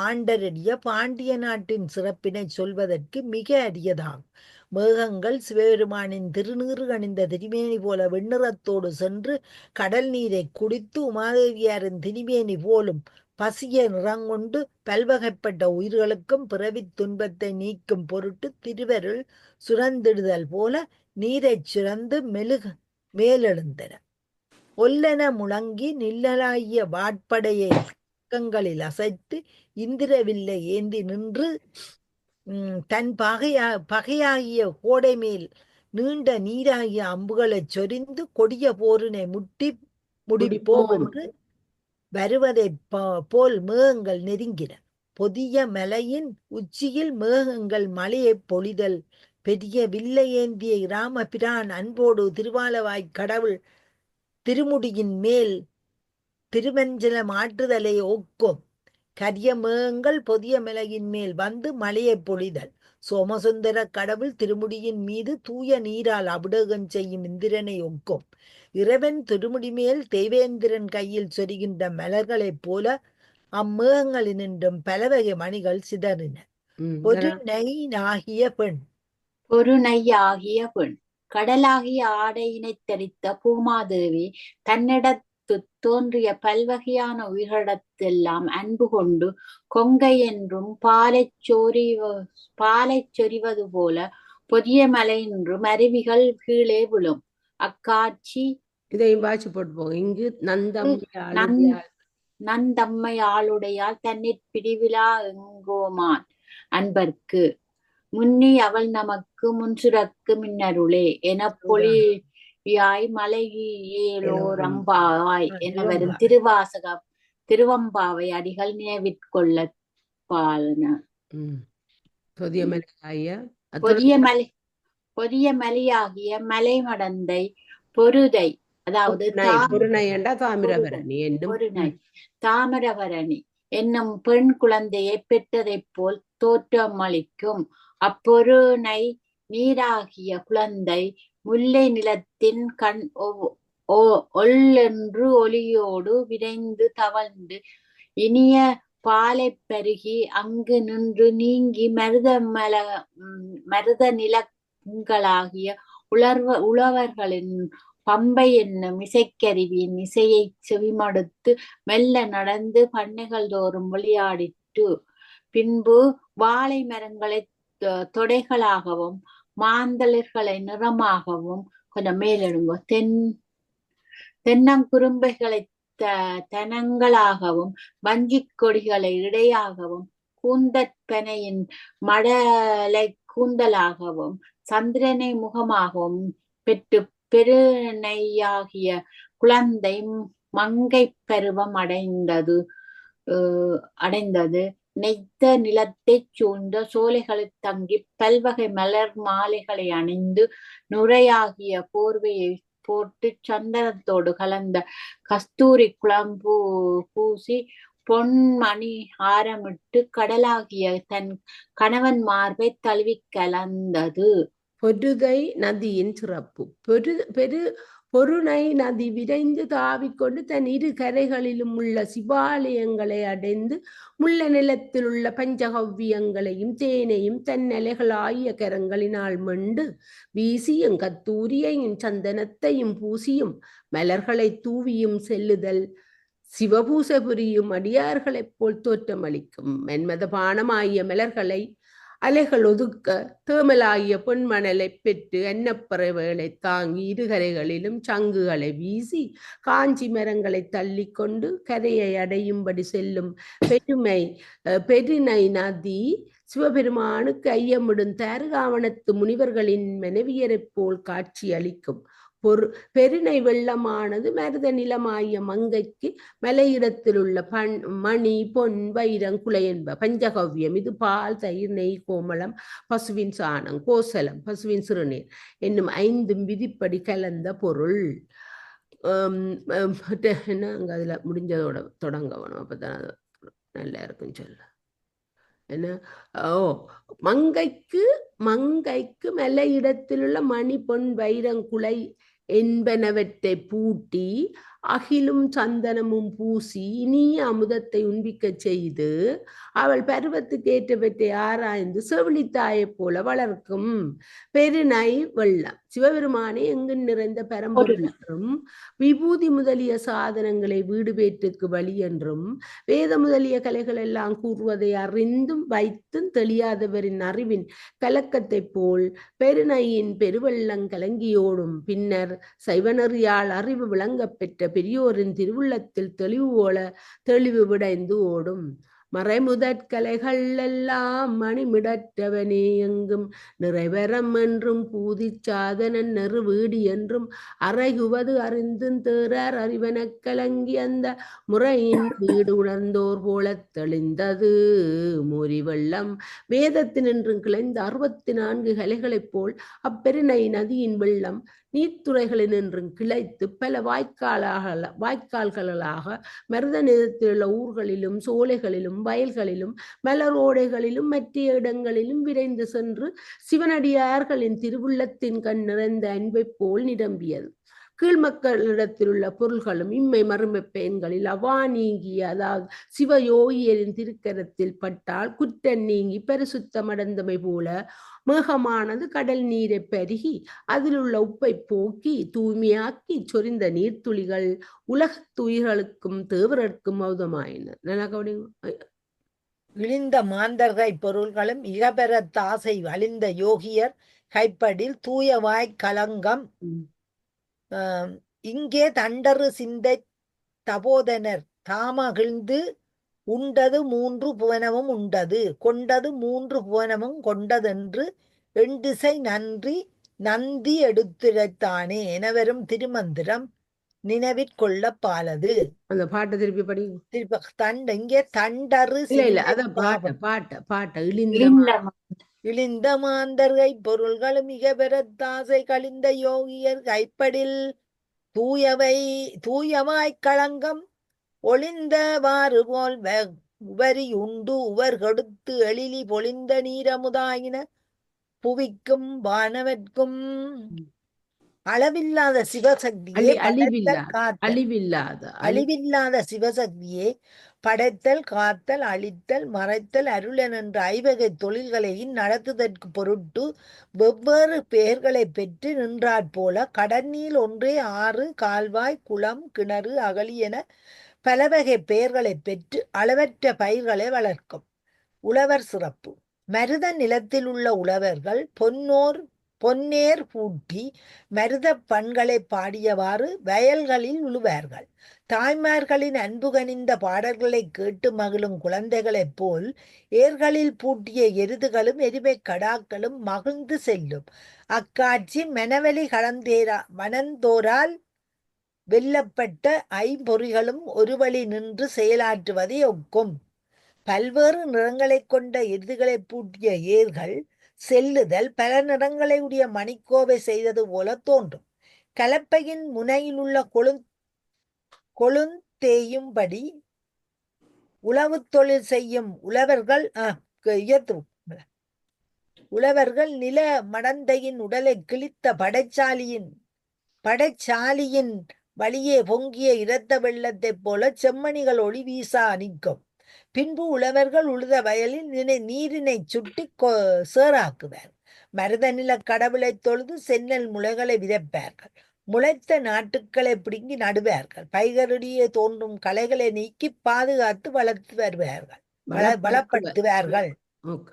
ஆண்டரடிய பாண்டிய நாட்டின் சிறப்பினை சொல்வதற்கு மிக அரியதாகும். மேகங்கள் சிவபெருமானின் திருநீறு அணிந்த திருமேனி போல வெண்ணிறத்தோடு சென்று கடல் நீரை குடித்து உமாதேவியாரின் திருமேனி போலும் பசிய நிறங்கொண்டு பல்வகைப்பட்ட உயிர்களுக்கும் பிறவி துன்பத்தை நீக்கும் பொருட்டு திருவருள் சுரந்திடுதல் போல நீரைச் சுரந்து மேலெழுந்தன. ஒல்லென முழங்கி நிழலாகிய வாட்படையை பக்கங்களில் அசைத்து இந்திரவில்லை ஏந்தி நின்று தன் பகையாகிய கோடை மேல் நீண்ட நீராகிய அம்புகளைச் சொரிந்து கொடிய போரினை முடிப்போம் என்று வருவதை போல் மேகங்கள் நெருங்கின. பொதிய மலையின் உச்சியில் மேகங்கள் மலையை பொழிதல் பெரிய வில்லை ஏந்திய ராமபிரான் அன்போடு திருவாலவாய் கடவுள் திருமுடியின் மேல் திருவஞ்சலம் ஆற்றுதலை ஒக்கும். கரிய மேகங்கள் பொதிய மலையின் மேல் வந்து மழையை பொழிதல். சோமசுந்தர கடவுள் திருமுடியின் மீது தூய நீரால் அபிடேகம் செய்யும் இந்திரனை ஒக்கும். இறைவன் திருமுடி மேல் தேவேந்திரன் கையில் சொரிகின்ற மலர்களைப் போல அம்மேகங்களினின்றும் பலவகை மணிகள் சிதறின. ஒரு நைனாகிய பெண் ஒரு நையாகிய பெண் கடலாகிய ஆடையினைத் தரித்த பூமாதேவி தன்னிடத்து தோன்றிய பல்வகையான உயிரிடத்தெல்லாம் அன்பு கொண்டு கொங்கை என்றும் பாலைச் சொரிவது போல பொதிய மலை என்றும் அருவிகள் கீழே விழும். அக்காட்சி இதையும் வாட்சி போட்டு போங்க. இங்கு நந்தம்மை ஆளுடையால் தன்னிற் பிரிவிழா எங்கோமான் அன்பர்க்கு முன்னி அவள் நமக்கு முன்சுரக்கு மின்னருளே எனப் பொழியாய் மலையேலோரம்பாவாய் என வரும் திருவம்பாவை அடிகள் நினைவிற்கொள்ள பாலன. பொதிய மலையாகிய மலை மடந்தை பொருதை, அதாவது தாமிரபரணி என்னும் பெண் குழந்தையை பெற்றதைப் போல் தோற்றமளிக்கும். அப்பொருணை நீராகிய குழந்தை முல்லை நிலத்தின் கண் ஒல்லென்று ஒளியோடு விரைந்து தவழ்ந்து இனிய பாலை பருகி அங்கு நின்று நீங்கி மருத நிலங்களாகிய உழவர்களின் பம்பை என்னும் இசைக்கருவியின் இசையை செவிமடுத்து மெல்ல நடந்து பண்ணைகள் தோறும் விளையாடிட்டு பின்பு வாழை மரங்களை தொடைகளாகவும் மாந்தளிர்களை நிறமாகவும் கொஞ்சம் மேலெடுங்கோ தென்னங்குறும்பைகளை தனங்களாகவும் வஞ்சிக் கொடிகளை இடையாகவும் கூந்தற்பனையின் மடலை கூந்தலாகவும் சந்திரனை முகமாகவும் பெற்று பெருநையாகிய குழந்தை மங்கை பருவம் அடைந்தது. நெய்த்த நிலத்தைச் சூழ்ந்த சோலைகளில் தங்கி பல்வகை மலர் மாலைகளை அணிந்து நுரையாகிய போர்வையை போட்டு சந்தனத்தோடு கலந்த கஸ்தூரி குழம்பு பூசி பொன்மணி ஆரமிட்டு கடலாகிய தன் கணவன் மார்பை தழுவி கலந்தது. பொருதை நதியின் சிறப்பு. பொருணை நதி விரைந்து தாவிக்கொண்டு தன் இரு கரைகளிலும் உள்ள சிவாலயங்களை அடைந்து முள்ள நிலத்தில் உள்ள பஞ்சகவ்வியங்களையும் தேனையும் தன் நிலைகளாகிய கரங்களினால் மண்டு வீசியும் கத்தூரியையும் சந்தனத்தையும் பூசியும் மலர்களை தூவியும் செல்லுதல் சிவபூசை புரியும் அடியார்களைப் போல் தோற்றமளிக்கும். மென்மத பானமாகிய மலர்களை அலைகள் ஒதுக்க தேமலாகிய பொன்மணலை பெற்று அன்னப்பறவைகளை தாங்கி இருகரைகளிலும் சங்குகளை வீசி காஞ்சி மரங்களை தள்ளி கொண்டு கரையை அடையும்படி செல்லும் பெருநை நதி சிவபெருமானுக்கு ஐயமிடும் தாரகாவனத்து முனிவர்களின் மனைவியரைப் போல் காட்சி அளிக்கும். பெருநை வெள்ளமானது மருத நிலமாகிய மங்கைக்கு மலையிடத்தில் உள்ள மணி பொன் வைரம் குலை என்ப பஞ்சகவ்யம். இது பால் தயிர் நெய் கோமளம் பசுவின் சாணம் கோசலம் பசுவின் சிறுநீர் என்னும் 5 விதிப்படி கலந்த பொருள். அங்க அதுல முடிஞ்சதோட தொடங்க வேணும், அப்பதான் நல்லா இருக்குன்னு சொல்ல. என்ன மங்கைக்கு மலையிடத்தில் உள்ள மணி பொன் வைரங்குலை என்பனவற்றை பூட்டி அகிலும் சந்தனமும் பூசி இனிய அமுதத்தை உண்பிக்க செய்து அவள் பருவத்துக்கு ஏற்றவற்றை ஆராய்ந்து செவிலித்தாயை போல வளர்க்கும். பெருநை வெள்ளம் சிவபெருமானே எங்கு நிறைந்த பரம்பொருள் என்றும் விபூதி முதலிய சாதனங்களை வீடு பேற்றுக்கு வழி என்றும் வேத முதலிய கலைகள் எல்லாம் கூறுவதை அறிந்தும் வைத்தும் தெளியாதவரின் அறிவின் கலக்கத்தை போல் பெருநையின் பெருவெள்ளம் கலங்கியோடும். பின்னர் சைவநெறியால் அறிவு விளங்கப் பெற்ற பெரியோரின் திருவுள்ளத்தில் தெளிவு போல தெளிவு விடைந்து ஓடும். மறைமுதற்கலைகள் எல்லாம் மணிமிடற்றவனே எங்கும் நிறைவரம் என்றும் பூதி சாதனன் நெரு வீடி என்றும் அறைகுவது அறிந்தும் தேறார் அறிவனக் கலங்கி அந்த முறையின் வீடு உணர்ந்தோர் போல தெளிந்தது மொரி வெள்ளம். வேதத்தினின்றும் கிளைந்த 64 கலைகளைப் போல் அப்பெருநை நதியின் வெள்ளம் நீர்த்துறைகளினின்றும் கிளைத்து பல வாய்க்கால்களாக மருத நிலத்திலுள்ள ஊர்களிலும் சோலைகளிலும் வயல்களிலும் மலரோடைகளிலும் மற்ற இடங்களிலும் விரைந்து சென்று சிவனடியார்களின் திருவுள்ளத்தின் கண் நிறைந்த அன்பை போல் நிரம்பியது. கீழ்மக்களிடத்தில் உள்ள பொருள்களும் இம்மை மறுமை பயன்களில் அவா நீங்கிய, அதாவது சிவயோகியரின் திருக்கரத்தில் பட்டால் குற்றம் நீங்கி பரிசுத்தமடைந்தமை போல மேகமானது கடல் நீரை பருகி அதில் உள்ள உப்பை போக்கி தூய்மையாக்கி சொரிந்த நீர்த்துளிகள் உலகத்துயிர்களுக்கும் தேவரர்க்கும் மௌதமாயின. இழிந்த மாந்தர்கை பொருள்களும் இகபெறத் ஆசை அழிந்த யோகியர் கைப்படில் தூயவாய் கலங்கம் இங்கே தண்டரு சிந்தை தபோதனர் தாமகிழ்ந்து உண்டது 3 புவனமும் உண்டது கொண்டது 3 புவனமும் கொண்டதென்று எண்டிசை நந்தி எடுத்துரைத்தானே எனவரும் திருமந்திரம் நினைவிற்கொள்ள பாலது. அந்த பாட்டை திருப்பி படி. திருப்பி இங்கே தண்டரு இழிந்த மாந்தர்கை பொருள்கள் மிக பெறத்தாசை கழிந்த யோகியர் கைப்படில் தூயவாய்க் களங்கம் ஒளிந்தவாறு போல் உவரி உண்டு உவர் கொடுத்து எழிலி பொழிந்த நீரமுதாயின புவிக்கும் வானவர்க்கும். அளவில்லாத சிவசக்தியே அழிவில்லாத சிவசக்தியே படைத்தல் காத்தல் அழித்தல் மறைத்தல் அருளன் என்ற ஐவகை தொழில்களை நடத்துதற்கு பொருட்டு வெவ்வேறு பெயர்களை பெற்று நின்றாற் போல கடற்நீர் ஒன்றே ஆறு கால்வாய் குளம் கிணறு அகழி என பலவகை பெயர்களை பெற்று அளவற்ற பயிர்களை வளர்க்கும். உழவர் சிறப்பு. மருத நிலத்தில் உள்ள உழவர்கள் பொன்னேர் பூட்டி மருத பண்களை பாடியவாறு வயல்களில் உழுவார்கள். தாய்மார்களின் அன்பு கனிந்த பாடல்களை கேட்டு மகிழும் குழந்தைகளைப் போல் ஏர்களில் பூட்டிய எருதுகளும் எருமை கடாக்களும் மகிழ்ந்து செல்லும். அக்காட்சி மனவெளி வனந்தோரால் வெல்லப்பட்ட ஐம்பொறிகளும் ஒரு வழி நின்று செயலாற்றுவதை ஒக்கும். பல்வேறு நிறங்களை கொண்ட எருதுகளை பூட்டிய ஏர்கள் செல்லுதல் பல நிறங்களை உடைய மணிக்கோவை செய்தது போல தோன்றும். கலப்பையின் முனையில் உள்ள கொழுந்தேயும்படி உழவு தொழில் செய்யும் உழவர்கள் நில மடந்தையின் உடலை கிழித்த படைச்சாலியின் வழியே பொங்கிய இரத்த வெள்ளத்தைப் போல செம்மணிகள் ஒளி வீசா நிற்கும். பின்பு உழவர்கள் உழுத வயலில் நீரினை சுட்டி சேராக்குவார். மருத நில கடவுளை தொழுது சென்னல் முளைகளை விதைப்பார்கள். முளைத்த நாட்டுக்களை பிடுங்கி நடுவார்கள். பைகளிடையே தோன்றும் களைகளை நீக்கி பாதுகாத்து வளப்படுத்துவார்கள்.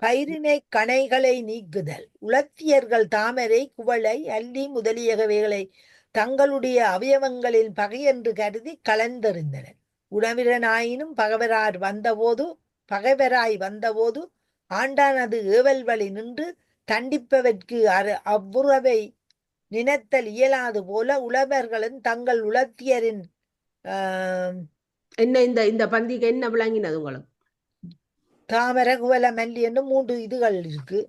பயிரினை கணைகளை நீக்குதல். உலத்தியர்கள் தாமரை குவளை அல்லி முதலியவைகளை தங்களுடைய அவயவங்களில் பகையென்று கருதி கலந்தெறிந்தனர். உணவிரனாயினும் பகைவராய் வந்தபோது ஆண்டானது ஏவல் வழி நின்று தண்டிப்பதற்கு அவ்வுறவை நினைத்தல் இயலாது போல உழவர்களும் தங்கள் உலத்தியரின் இந்த பந்திக்கு என்ன விளங்கினது உங்களுக்கு? தாமரை குவல மல்லி என்று 3 இதுகள் இருக்கு.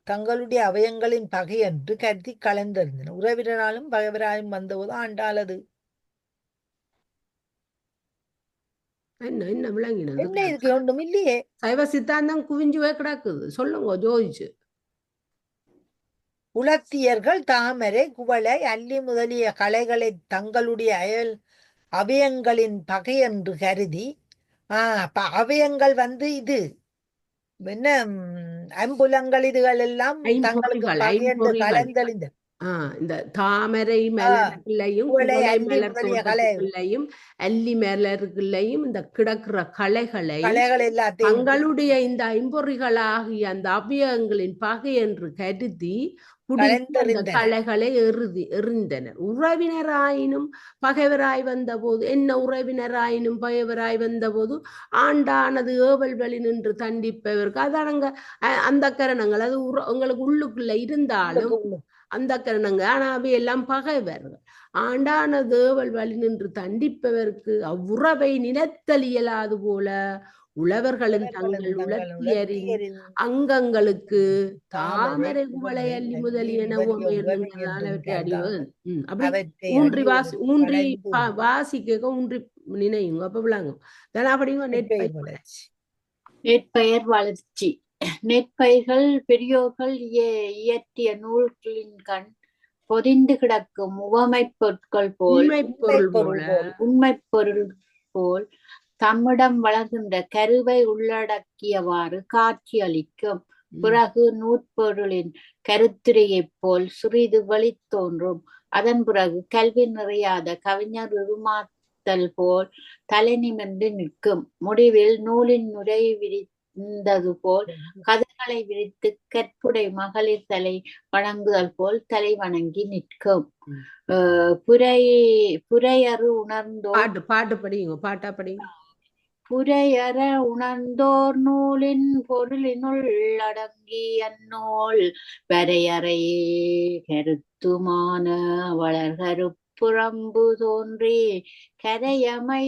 தங்களுடைய அவயங்களின் பகை என்று கருதி கலந்திருந்தன. உறவினராலும் பகைவராயும் வந்தபோது ஆண்டாளது என்ன விளங்கினது? என்ன இருக்கு? ஒன்றும் இல்லையே. சைவ சித்தாந்தம் குவிஞ்சுவே கிடக்குது. சொல்லுங்க ஜோதிச்சு. உலத்தியர்கள் தாமரை குவளை அல்லி முதலிய கலைகளை தங்களுடைய அவயங்களின் பகை என்று கருதி அவயங்கள் இது என்ன அம்புலங்கள் இதுகள் எல்லாம் தங்களுக்கு பகை என்று கலந்தெளிந்த இந்த தாமரை மலர்களையும் மலர்களையும் அல்லி மலர்களையும் இந்த கிடக்குற கலைகளை தங்களுடைய இந்த ஐம்பொறிகளாகிய அந்த அவயங்களின் பகை என்று கருதி கலைகளை எறிந்தனர். உறவினராயினும் பகைவராய் வந்தபோது உறவினராயினும் பகைவராய் வந்தபோது ஆண்டானது ஏவல் வழி நின்று தண்டிப்பவருக்கு அதானங்க அந்த கரணங்கள். அது உங்களுக்கு உள்ளுக்குள்ள இருந்தாலும் அந்த கரணங்க. ஆனா அவை எல்லாம் பகைவர்கள். ஆண்டான தேவல் வழி நின்று தண்டிப்பவருக்கு அவ்வுறவை நினைத்தல் இயலாது போல உழவர்களும் உழவர்களும் தங்கள் தங்கள் உழத்தியரின் உழத்தியரின் அங்களுக்கு தாமரை தாமரை குவளை குவளை அள்ளி அள்ளி முதலியன முதலிய உவமையிருந்தால் அவற்றை அடிவது உவமையென்றும் அப்படி அவற்றை ஊன்றி அடியோடு ஊன்றி களைந்து வாசிக்க ஊன்றி நினையுங்க அப்ப விளங்கும் தானே அப்படிங்க நெற்பயிர் நெற்பயிர் வளர்ச்சி. நெற்பயிர் வளர்ச்சி. நெற்பயிர்கள் பெரியோர்கள் இயற்றிய நூல்களின் கண் பொதிந்து கிடக்கும் உவமைப் பொருட்கள் போல் உண்மைப் பொருள் போல உண்மைப் பொருள் போல் தம்மிடம் வளர்கின்ற கருவை உள்ளடக்கியவாறு காட்சியளிக்கும். பிறகு நூற்பொருளின் கருத்துரையைப் போல் சிறிது வெளித்தோன்றும். அதன் பிறகு கல்வி நிறையாத கவிஞர் உருமாத்தல் போல் தலை நிமிர்ந்து நிற்கும். முடிவில் நூலின் நுரை விரிந்தது போல் கதைகளை விரித்து கற்புடை மகளிர் தலை வணங்குதல் போல் தலை வணங்கி நிற்கும். புரையறு உணர்ந்தோர் பாட்டு படிங்க பாட்டா படிங்க. புரையற உணர்ந்தோர் நூலின் பொருளினுள் அடங்கி அந்நூல் வரையறையே கருத்துமான வளர்கருப்புறம்பு தோன்றி கரையமை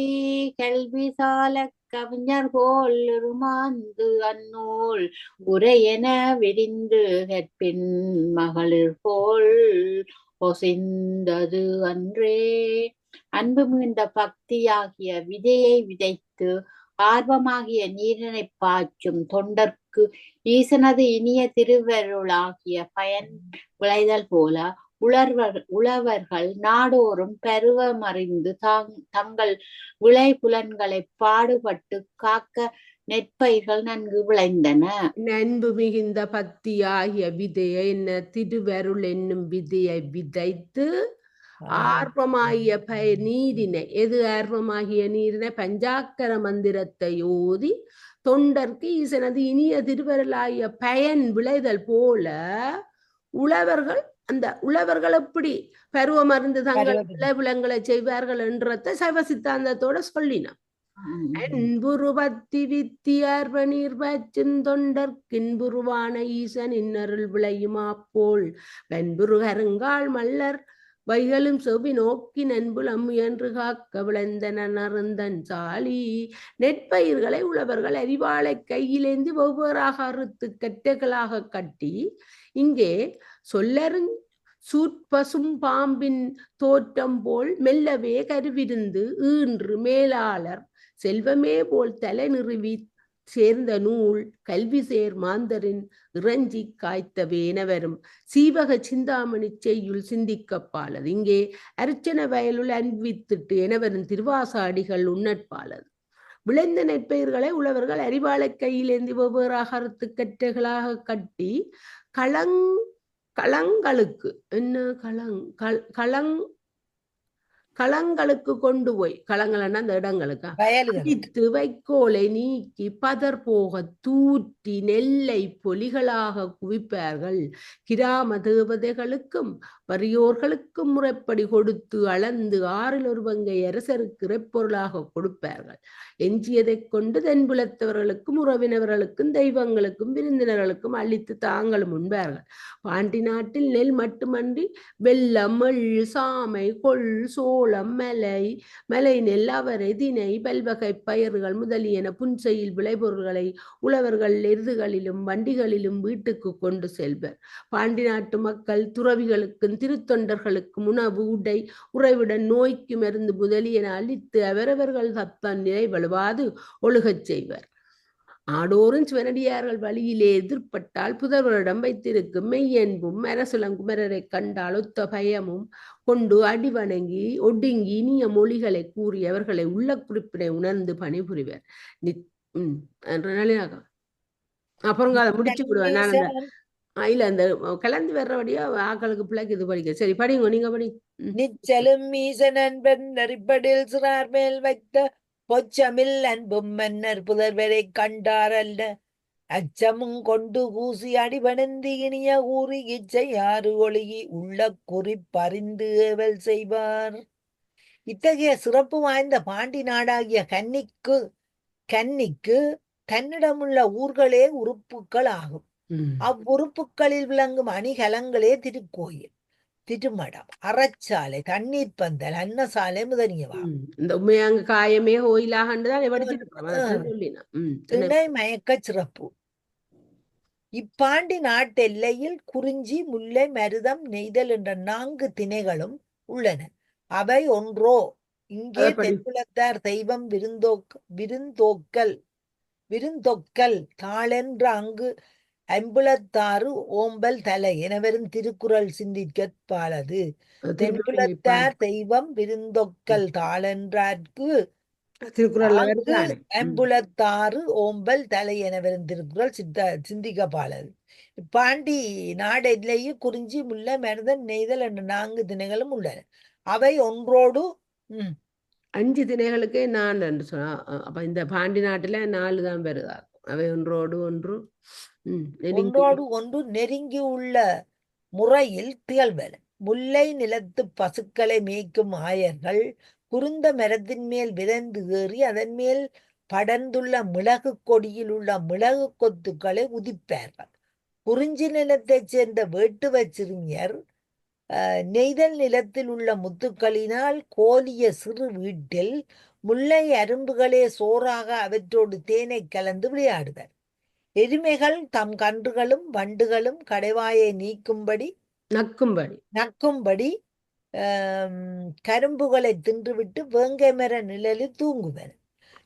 கல்வி சால கவிஞர் போல் இருமாந்து அந்நூல் உரையென விரிந்து கற்பின் மகளிர் போல் ஒசிந்தது அன்றே. அன்பு மிகுந்த பக்தியாகிய விதையை விதைத்து ஆர்வமாகிய நீரினை பாய்ச்சும் தொண்டர்க்கு ஈசனது இனிய திருவருளாகிய பயன் விளைதல் போல உழவர்கள் நாடோறும் பருவமறிந்து தங்கள் விளை புலன்களை பாடுபட்டு காக்க நெற்பயிர்கள் நன்கு விளைந்தன. அன்பு மிகுந்த பக்தியாகிய விதையை என்ன திருவருள் என்னும் விதையை விதைத்து ஆர்வமாகிய நீரினை எது ஆர்வமாகிய நீரினை பஞ்சாக்கர மந்திரத்தை ஓதி தொண்டர்க்கு ஈசனது இனிய திருவருளாகிய பயன் விளைதல் போல உழவர்கள் எப்படி பருவம் அறிந்து தங்கள் விளைபுலங்களை செய்வார்கள் என்றதை சைவ சித்தாந்தத்தோட சொல்லினான். அன்புருபத்தி வித்தியார்வ நீர்வச்சும் தொண்டர்க்கின்புருவான ஈசன் இன்னருள் விளையுமா போல் வெண்புரு கருங்கால் மல்லர் வைகளும் செவி நோக்கி நண்புல் அம்முயன்று காக்க விளைந்தன அருந்தன் சாலி. நெற்பயிர்களை உழவர்கள் அறிவாளை கையிலேந்தி வெவ்வேறாக அறுத்து கட்டைகளாக கட்டி இங்கே சொல்லறிஞ் சூற்பசும் பாம்பின் தோற்றம் போல் மெல்லவே கருவிருந்து ஈன்று மேலாளர் செல்வமே போல் தலை நிறுவி சேர்ந்த நூல் கல்வி சேர் மாந்தரின் இறைஞ்சி காய்த்தவேன வரும் சீவக சிந்தாமணி செய்யுள் சிந்திக்கப்பாலது. இங்கே அர்ச்சன வயலுள் அன்பித்திட்டு எனவரும் திருவாசாடிகள் உன்னற்பாலது. விளைந்த நெற்பயிர்களை உழவர்கள் அறிவாளை கையிலேந்தி வெவ்வேறாக அறுத்து கட்டைகளாக கட்டி களங்களுக்கு களங்களுக்கு கொண்டு போய் களங்கள்னா அந்த இடங்களுக்கு அடித்து வைக்கோலை நீக்கி பதர் போக தூற்றி நெல்லை பொலிகளாக குவிப்பார்கள். கிராம தேவதைகளுக்கும் வறியோர்களுக்கும் முறைப்படி கொடுத்து அளந்து 1/6 பங்கை அரசருக்கு இறைப்பொருளாக கொடுப்பார்கள். எஞ்சியதை கொண்டு தென்புலத்தவர்களுக்கும் உறவினவர்களுக்கும் தெய்வங்களுக்கும் விருந்தினர்களுக்கும் அளித்து தாங்களும் உண்பார்கள். பாண்டி நாட்டில் நெல் மட்டுமன்றி வெள்ளம், எள், சாமை, கொள், சோளம், மலை நெல், அவரை, தினை, பல்வகை பயிர்கள் முதலியன புன்செயில் விளைபொருள்களை உழவர்கள் எருதுகளிலும் வண்டிகளிலும் வீட்டுக்கு கொண்டு செல்வர். பாண்டி நாட்டு மக்கள் துறவிகளுக்கும் திருத்தொண்டர்களுக்கும் உணவு, உடை, உறைவிடன், நோய்க்கு மருந்து முதலியன அளித்து அவரவர்கள் தத்தம் நிலை வலுவாது ஒழுகச் செய்வர். ஆடோரும் சிவனடியார்கள் வழியிலே எதிர்பட்டால் புதல்வரிடம் வைத்திருக்கும் மெய்யன்பும் அரசுலங்குமரரை கண்டால் ஒத்த பயமும் கொண்டு அடி வணங்கி ஒடுங்கி இனிய மொழிகளை கூறி அவர்களை உள்ள குறிப்பினை உணர்ந்து பணிபுரிவர். அப்புறம் அதை முடிச்சு விடுவேன் நான். இல்ல அந்த கலந்து வர்றபடியா ஆக்களுக்கு பிள்ளைக்கு இது படிக்க. சரி படிங்க, நீங்க படி. நிச்சலும் ஈசன் அன்பன் நெறிப்படில் சிறார் மேல் வைத்த பொச்சமில் அன்பும் மன்னர் புதல்வரை கண்டார் அல்ல அச்சமும் கொண்டு கூசி அடிபணிந்து இனிய கூறி இச்சை யாறு ஒழுகி உள்ள குறிப்பறிந்து ஏவல் செய்வார். இத்தகைய சிறப்பு வாய்ந்த பாண்டி நாடாகிய கன்னிக்கு தன்னிடமுள்ள ஊர்களே உறுப்புகள் ஆகும். அவ்வுறுப்புகளில் விளங்கும் அணிகலங்களே திருக்கோயில். திருமடம், அறச்சாலை, தண்ணீர் பந்தல், அன்னசாலை முதலியவா. இந்த உண்மையாங்க காயமே ஓயிலாகண்டுதான் படிச்சிருக்கிறோம். அதான் சொல்லினா. திணை மயக்கச் சிறப்பு. இப்பாண்டி நாட்டெல்லையில் குறிஞ்சி, முல்லை, மருதம், நெய்தல் என்ற 4 திணைகளும் உள்ளன. அவை ஒன்றோ? இங்கே அதப்படி. தென்புலத்தார் தெய்வம் விருந்தொக்கல் தாளென்ற அங்கு ஐம்புலத்தாறு ஓம்பல் தலை எனவரும் திருக்குறள் சிந்திக்கப் பாலது. தென்புலத்தார் தெய்வம் விருந்தொக்கல் தாளென்றார்க்கு திருக்குறள்ல அங்கு வருதானே. ஐம்புலத்தாறு ஓம்பல் தலை எனவரும் திருக்குறள் சிந்திக்க பாலது. பாண்டி நாடெல்லையில் குறிஞ்சி, முல்லை, மருதம், நெய்தல் என்ற 4 திணைகளும் உள்ளன. அவை ஒன்றோடு 5 திணைகளுக்கே நான் என்று சொன்னா அப்ப இந்த பாண்டி நாட்டுல 4 தான் வருதா. அவை ஒன்றோடு ஒன்று ஒன்றோடு ஒன்று நெருங்கியுள்ள முறையில் திகழ்வன. முல்லை நிலத்து பசுக்களை மேய்க்கும் ஆயர்கள் குருந்த மரத்தின் மேல் விரைந்து ஏறி அதன் மேல் படர்ந்துள்ள மிளகு கொடியில் உள்ள மிளகு கொத்துக்களை உதிப்பார்கள். குறிஞ்சி நிலத்தைச் சேர்ந்த வேட்டுவ சிறுமியர் நெய்தல் நிலத்தில் உள்ள முத்துக்களினால் கோலிய சிறு வீட்டில் முல்லை அரும்புகளே சோறாக அவற்றோடு தேனை கலந்து விளையாடுவர். எருமைகள் தம் கன்றுகளும் வண்டுகளும் கடைவாயை நக்கும்படி கரும்புகளை தின்றுவிட்டு வேங்கை மர நிழலில் தூங்குவன.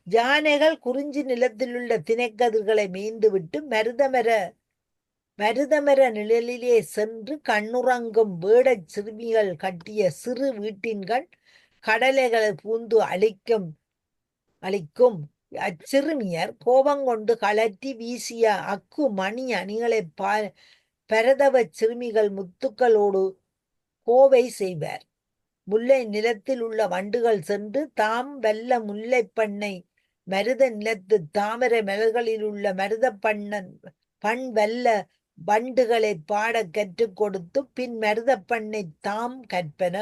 யானைகள் குறிஞ்சி நிலத்தில் உள்ள திணைக்கதிர்களை மேய்ந்துவிட்டு மருதமர நிழலிலே சென்று கண்ணுறங்கும் வேடச் சிறுமிகள் கட்டிய சிறு வீட்டின்கண் கடலைகளை பூந்து அளிக்கும் அச்சிறுமியர் கோபங்கொண்டு கலற்றி வீசிய அக்கு மணி அணிகளை பரதவ சிறுமிகள் முத்துக்களோடு கோவை செய்வார். முல்லை நிலத்தில் உள்ள வண்டுகள் சென்று தாம் வல்ல முல்லை பண்ணை மருத நிலத்து தாமரை மலர்களில் உள்ள மருத பண் வல்ல வண்டுகளை பாட கற்றுக் கொடுத்து பின் மருத பண்ணை தாம் கற்பன.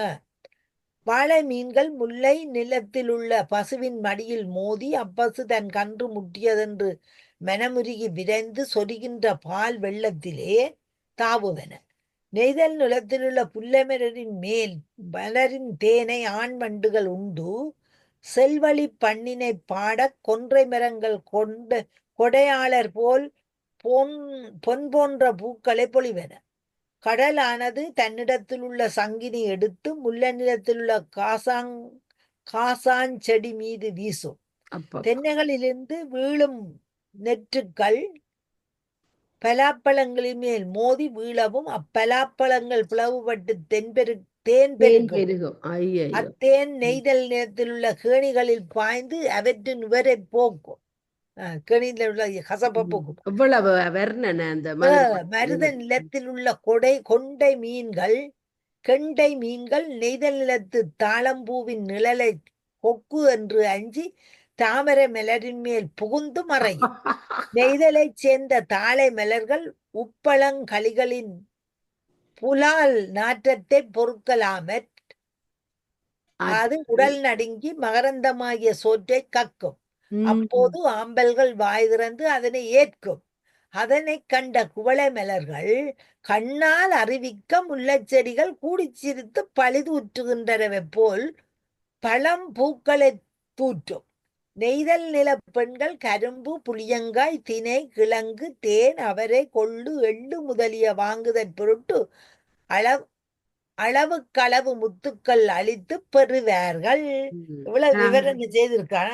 வாழை மீன்கள் முல்லை நிலத்தில் உள்ள பசுவின் மடியில் மோதி அப்பசு தன் கன்று முட்டியதென்று மனமுருகி விரைந்து சொரிகின்ற பால் வெள்ளத்திலே தாவுவன. நெய்தல் நிலத்தில் உள்ள புல்லைமரின் மேல் மலரின் தேனை ஆண் வண்டுகள் உண்டு செல்வழி பண்ணினை பாட கொன்றை மரங்கள் கொடையாளர் போல் பொன் போன்ற பூக்களை பொழிவன. கடலானது தன்னிடத்தில் உள்ள சங்கினை எடுத்து முல்லை நிலத்தில் உள்ள காசாஞ்செடி மீது வீசும். தென்னைகளிலிருந்து வீழும் நெற்றுக்கள் பலாப்பழங்களின் மேல் மோதி வீழவும் அப்பலாப்பழங்கள் பிளவுபட்டு தேன் பெருகும். அத்தேன் நெய்தல் நிலத்தில் உள்ள கேணிகளில் பாய்ந்து அவற்றின் நுவரை போக்கும். கேணியில் உள்ள கசப்பை போக்கும். மருத நிலத்தில் உள்ள கெண்டை மீன்கள் நெய்தல் நிலத்து தாளம்பூவின் நிழலை கொக்கு என்று அஞ்சி தாமரை மலரின் மேல் புகுந்து மறையும். நெய்தலைச் சேர்ந்த தாழை மலர்கள் உப்பளங்களிகளின் புலால் நாற்றத்தை பொறுக்கலாமற் அது உடல் நடுங்கி மகரந்தமாகிய சோற்றை கக்கும். அப்போது ஆம்பல்கள் வாய் திறந்து அதனை ஏற்கும். அதனை கண்ட குவளை மலர்கள் கண்ணால் அறிவிக்க முல்லைச் செடிகள் கூடிச் சிரித்து பழிதூற்றுகின்றனவை போல் பழம் பூக்களை தூற்றும். நெய்தல் நில பெண்கள் கரும்பு, புளியங்காய், தினை, கிழங்கு, தேன், அவரை, கொள்ளு, எள்ளு முதலிய வாங்குதற் பொருட்டு அளவுக்களவு முத்துக்கள் அளித்து பெறுவார்கள். இவ்வளவு விவரம் செய்திருக்கான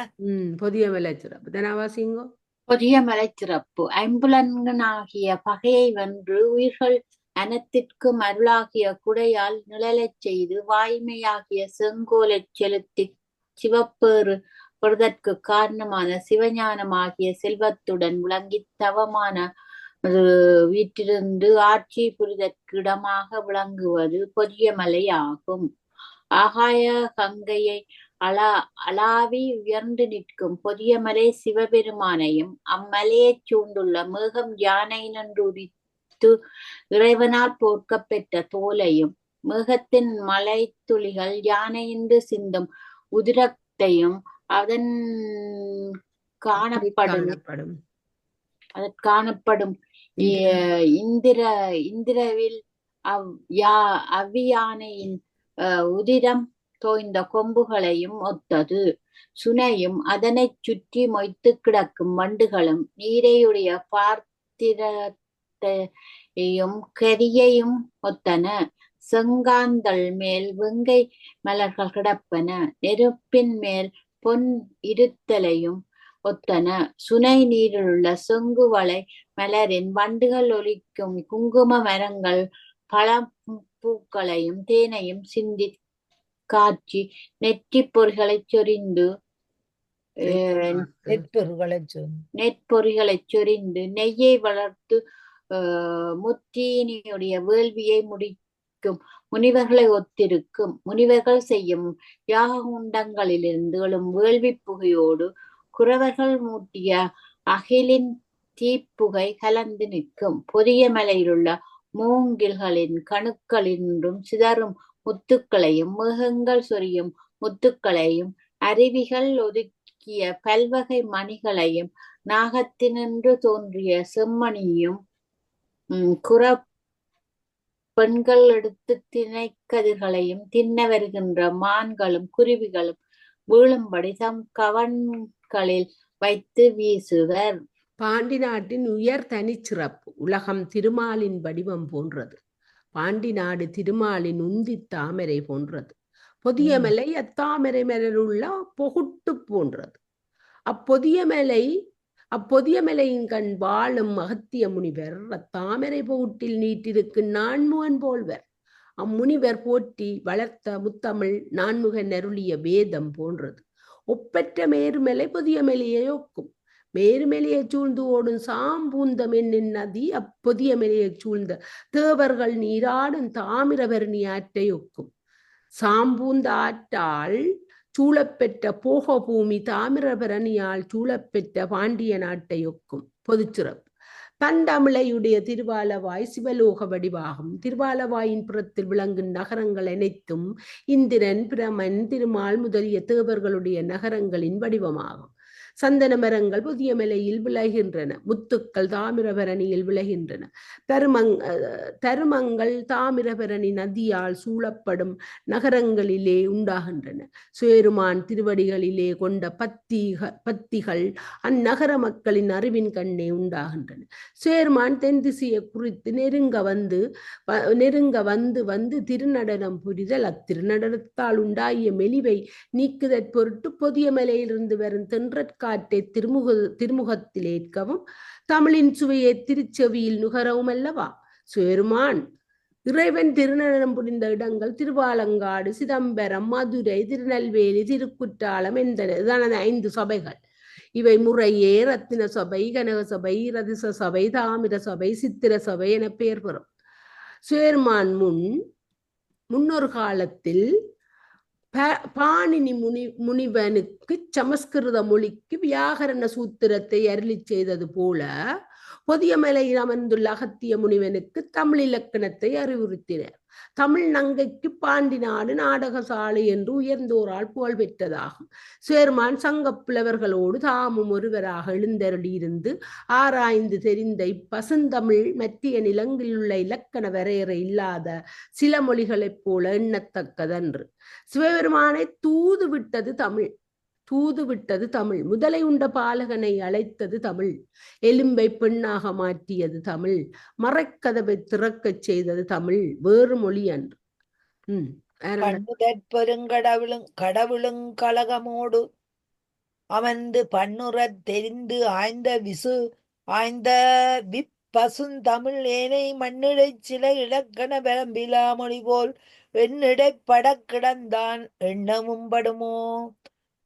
பொதிய மலைச்சிறப்பு. ஐம்புலன்கனாகிய பகையை வென்று உயிர்கள் அனத்திற்கும் அருளாகிய குடையால் நிழலைச் செய்து வாய்மையாகிய செங்கோலைச் செலுத்தி சிவப்பேறு பெறுதற்கு காரணமான சிவஞானமாகிய செல்வத்துடன் விளங்கித் தவமான வீட்டிலிருந்து ஆட்சி புரிதற்கு இடமாக விளங்குவது பொதியமலை ஆகும். ஆகாய கங்கையை அளாவி உயர்ந்து நிற்கும் பொதியமலை சிவபெருமானையும் அம்மலையைச் சூழ்ந்துள்ள மேகம் யானை நின்று உரித்து இறைவனால் போர்க்கப் பெற்ற தோலையும் மேகத்தின் மலை துளிகள் யானையின்று சிந்தும் உதிரத்தையும் அதன் காணப்படும் இந்திரவில் அவ்வியானையின் உதிரம் தோய்ந்த கொம்புகளையும் ஒத்தது. சுனையும் அதனைச் சுற்றி மொய்த்து கிடக்கும் வண்டுகளும் நீரையுடைய பார்த்திரத்தையும் கரியையும் ஒத்தன. செங்காந்தள் மேல் வெங்கை மலர்கள் கிடப்பன. நெருப்பின் மேல் பொன் இருத்தலையும் ஒத்தன. சுனை நீரிலுள்ள செங்குவளை மலரின் வண்டுகள் ஒலிக்கும் குங்கும மரங்கள் பழப்பூக்களையும் தேனையும் சிந்தி காட்சி நெற்றிப் பொறிகளைச் சொரிந்து நெற்பொறிகளைச் சொரிந்து நெய்யை வளர்த்து முத்தீனியுடைய வேள்வியை முடிக்கும் முனிவர்களை ஒத்திருக்கும். முனிவர்கள் செய்யும் யாககுண்டங்களிலிருந்து எழும் வேள்வி புகையோடு குறவர்கள் மூட்டிய அகிலின் தீப்புகை கலந்து நிற்கும். பொதிய மலையிலுள்ள மூங்கில்களின் கணுக்களின்றும் சிதறும் முத்துக்களையும் மேகங்கள் சொரியும் முத்துக்களையும் அருவிகள் ஒதுக்கிய பல்வகை மணிகளையும் நாகத்தினின்று தோன்றிய செம்மணியும் பெண்கள் எடுத்து திணைக்கதிர்களையும் தின்ன வருகின்ற மான்களும் குருவிகளும் வீழும்படி தம் கவன்களில் வைத்து வீசுவர். பாண்டி நாட்டின் உயர் தனிச்சிறப்பு. உலகம் திருமாலின் வடிவம் போன்றது. பாண்டி நாடு திருமாலின் உந்தி தாமரை போன்றது. பொதிய மலை அத்தாமரை மலருள்ள பொகுட்டு போன்றது. அப்பொதிய மலையின் கண் வாழும் அகத்திய முனிவர் அத்தாமரை பொகுட்டில் நீட்டிருக்கும் நான்முகன் போல்வர். அம்முனிவர் போற்றி வளர்த்த முத்தமிழ் நான்முகன் அருளிய வேதம் போன்றது. ஒப்பற்ற மேருமலை பொதிய மலையை ஒக்கும். மேருமலையை சூழ்ந்து ஓடும் சாம்பூந்தம் என்னும் நதி அப்பொதிய மலையை சூழ்ந்த தேவர்கள் நீராடும் தாமிரபரணி ஆற்றை ஒக்கும். சாம்பூந்த ஆற்றால் சூழப்பெற்ற போக பூமி தாமிரபரணியால் சூழப்பெற்ற பாண்டிய நாட்டை ஒக்கும். பொதுச்சிறப்பு. தண்டமிழையுடைய திருவாலவாய் சிவலோக வடிவாகும். திருவாலவாயின் புறத்தில் விளங்கும் நகரங்கள் அனைத்தும் இந்திரன், பிரமன், திருமால் முதலிய தேவர்களுடைய நகரங்களின் வடிவமாகும். சந்தன மரங்கள் புதிய மலையில் விளைகின்றன. முத்துக்கள் தாமிரபரணியில் விளைகின்றன. தருமங்கள் தாமிரபரணி நதியால் சூழப்படும் நகரங்களிலே உண்டாகின்றன. சுயருமான் திருவடிகளிலே கொண்ட பத்திகள் அந்நகர மக்களின் அறிவின் கண்ணே உண்டாகின்றன. சுயருமான் தென் திசையை குறித்து நெருங்க வந்து திருநடனம் புரிதல். அத்திருநடனத்தால் உண்டாகிய மெலிவை நீக்குதற் பொருட்டு பொதிய மலையிலிருந்து வரும் தென்றற்காற்றை திருமுகத்தில் ஏற்கவும் தமிழின் சுவையை திருச்செவியில் நுகரவும் அல்லவா. சுயருமான் இறைவன் திருநடனம் புரிந்த இடங்கள் திருவாலங்காடு, சிதம்பரம், மதுரை, திருநெல்வேலி, திருக்குற்றாலம் என்பன 5 சபைகள். இவை முறையே ரத்தின சபை, கனக சபை, ரதிச சபை, தாமிர சபை, சித்திர சபை என பெயர் பெறும். சுயருமான் முன்னொரு காலத்தில் பாணினி முனிவனுக்கு சமஸ்கிருத மொழிக்கு வியாகரண சூத்திரத்தை அருளி செய்தது போல பொதிய மலையில் அமர்ந்துள்ள அகத்திய முனிவனுக்கு தமிழ் இலக்கணத்தை அறிவுறுத்தினர். தமிழ் நங்கைக்கு பாண்டி நாடு நாடகசாலை என்று உயர்ந்தோரால் புகழ் பெற்றதாகும். சுயர்மான் சங்கப் புலவர்களோடு தாமும் ஒருவராக எழுந்தருளியிருந்து ஆராய்ந்து தெரிந்த இப்பசுந்தமிழ் மத்திய நிலங்களில் உள்ள இலக்கண வரையறை இல்லாத சில மொழிகளைப் போல எண்ணத்தக்கதன்று. சிவபெருமானை தூது விட்டது தமிழ். முதலை உண்ட பாலகனை அழைத்தது தமிழ். எலும்பை பெண்ணாக மாற்றியது தமிழ். மறைக்கதவை திறக்கச் செய்தது தமிழ். வேறு மொழி அன்று. கடவுளும் கழகமோடு அமர்ந்து பன்னுறத் தெரிந்து ஆய்ந்த விப்பசுந்தமிழ் ஏனை மண்ணிடைச் சில இலக்கண வரம்பிலா மொழி போல் எண்ணிடைப்பட கிடந்தான் எண்ணமும் படுமோ.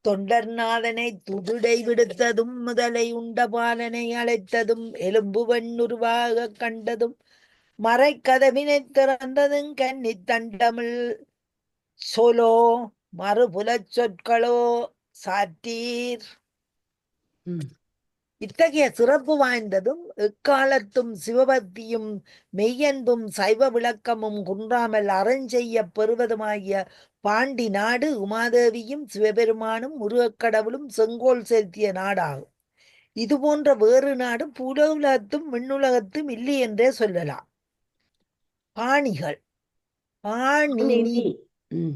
தொண்டர்நாதனை துதிடை விடுத்ததும் முதலை உண்ட பாலனை அழைத்ததும் எலும்பு வெண்ணுருவாக கண்டதும் மறைக்கதவினை திறந்ததும் கன்னி தண்டமிழ் சொலோ மறுபுலச் சொற்களோ சாற்றீர். இத்தகைய சிறப்பு வாய்ந்ததும் எக்காலத்தும் சிவபக்தியும் மெய்யன்பும் சைவ விளக்கமும் குன்றாமல் அறஞ்செய்ய பெறுவதுமாகிய பாண்டி நாடு உமாதேவியும் சிவபெருமானும் முருகக்கடவுளும் செங்கோல் செலுத்திய நாடாகும். இது போன்ற வேறு நாடு பூலோகத்தும் விண்ணுலகத்தும் இல்லை என்றே சொல்லலாம். பாணிகள். பாணினி. பாணினி. ம்.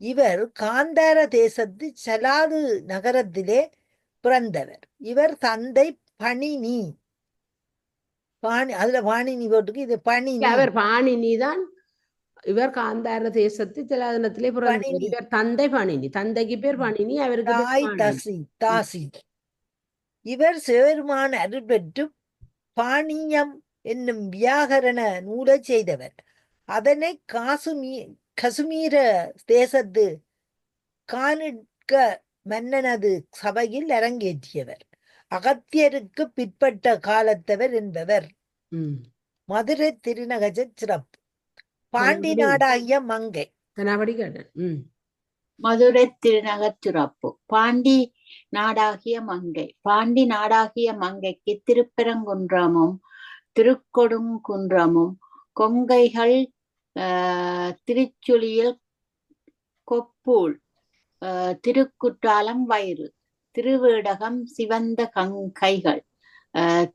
இவர் காந்தார தேசத்து சலாது நகரத்திலே பிறந்தவர். இவர் தந்தை பணினி. அதுல பாணினி போட்டுக்கு, இது பணினி. அவர் பாணினி தான். இவர் காந்தார தேசத்து ஜலாதனத்திலே பிறந்தவர். பணினி. இவர் தந்தை பாணினி. தந்தைக்கு பேர் பாணினி, அவருக்கு பேர் தாய் பாணினி. தாசி. இவர் சிவபெருமான் அருள் பெற்று பாணியம் என்னும் வியாகரண நூலை செய்தவர். அதனை கசுமீர தேசத்து கானிட்க மன்னனது சபையில் அரங்கேற்றியவர். அகத்தியருக்கு பிற்பட்ட காலத்தவர் என்பவர். ம். மதுரை திருநகர சிறப்பு. பாண்டி நாடாகிய மங்கை. கனாபடி கேட்டேன். ம். மதுரை திருநகர் சிறப்பு. பாண்டி நாடாகிய மங்கை. பாண்டி நாடாகிய மங்கைக்கு திருப்பரங்குன்றமும் திருக்கொடுங்குன்றமும் கொங்கைகள், திருச்சுழியில் கொப்பூழ், திருக்குற்றாலம் வயிறு, திருவேடகம் சிவந்த கைகள்,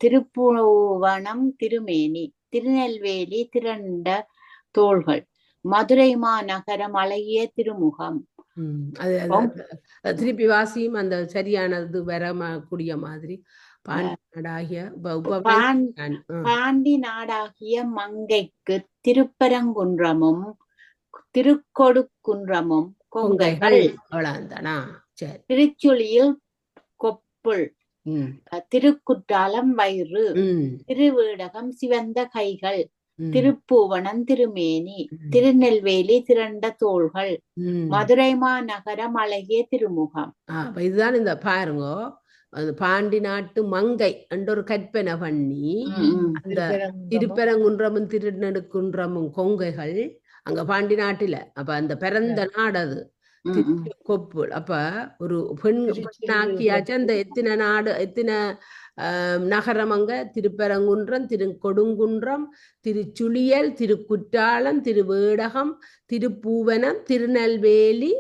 திருப்புவனம் திருமேனி, திருநெல்வேலி திரண்ட தோள்கள், மதுரை மாநகரம் அழகிய திருமுகம். திருப்பி வாசியும் அந்த சரியானது வரக்கூடிய மாதிரி. பாண்டி நாடாகிய மங்கைக்கு திருப்பரங்குன்றமும் திருக்கொடுக்குன்றமும் கொங்கைகள், திருச்சுழியில் கொப்புள், திருக்குற்றாலம் வயிறு, திருவேடகம் சிவந்த கைகள், திருப்பூவனம் திருமேனி, திருநெல்வேலி திரண்ட தோள்கள், மதுரை மாநகரம் அழகிய திருமுகம். இதுதான் இந்த பாருங்கோ, பாண்டி நாட்டு மங்கை என்ற ஒரு கற்பனை பண்ணி அந்த திருப்பரங்குன்றமும் திருநெடுக்குன்றமும் கொங்கைகள் அங்க பாண்டி நாட்டுல. அப்ப அந்த பிறந்த நாடு அது கொப்புள். அப்ப ஒரு பெண்ணாக்கியாச்சு. அந்த எத்தனை நாடு, எத்தனை நகரம் அங்க? திருப்பரங்குன்றம், திருக்கொடுங்குன்றம், திருச்சுழியல், திருக்குற்றாலம், திருவேடகம், திருப்பூவனம், திருநெல்வேலி,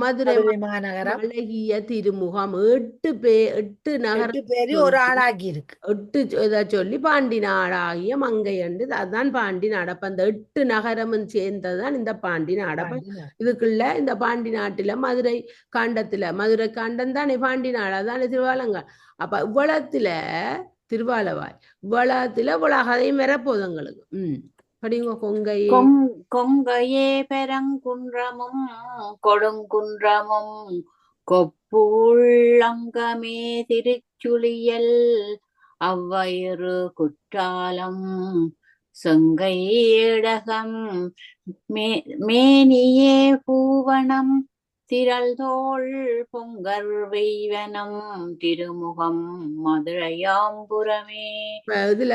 மதுரை மாநகரம் அழகிய திருமுகம். 8 நகரம் ஒரு ஆளாகி இருக்கு. 8 இதை சொல்லி பாண்டி நாடாகிய மங்கை என்று அதுதான் பாண்டி நாடு. அப்ப அந்த 8 நகரமும் சேர்ந்ததுதான் இந்த பாண்டி நாடு. இதுக்குள்ள இந்த பாண்டி நாட்டுல மதுரை காண்டத்துல, மதுரை காண்டம் தானே பாண்டி நாடு, அதானே திருவாலங்க. அப்ப இவ்வளத்துல திருவாலவாய், இவ்வளத்துல உலகதையும் வரப்போதுங்களுக்கு. படிங்க. கொங்கையே பெரங்குன்றமும் கொடுங்குன்றமும் கொப்புள்ளங்கமே திருச்சுழியல் அவ்வயிறு குற்றாலம் செங்கையடகம் மேனியே பூவனம் திரள்தோள் பொங்கர் வெய்வனம் திருமுகம் மதுரையாம்புரமே. இதுல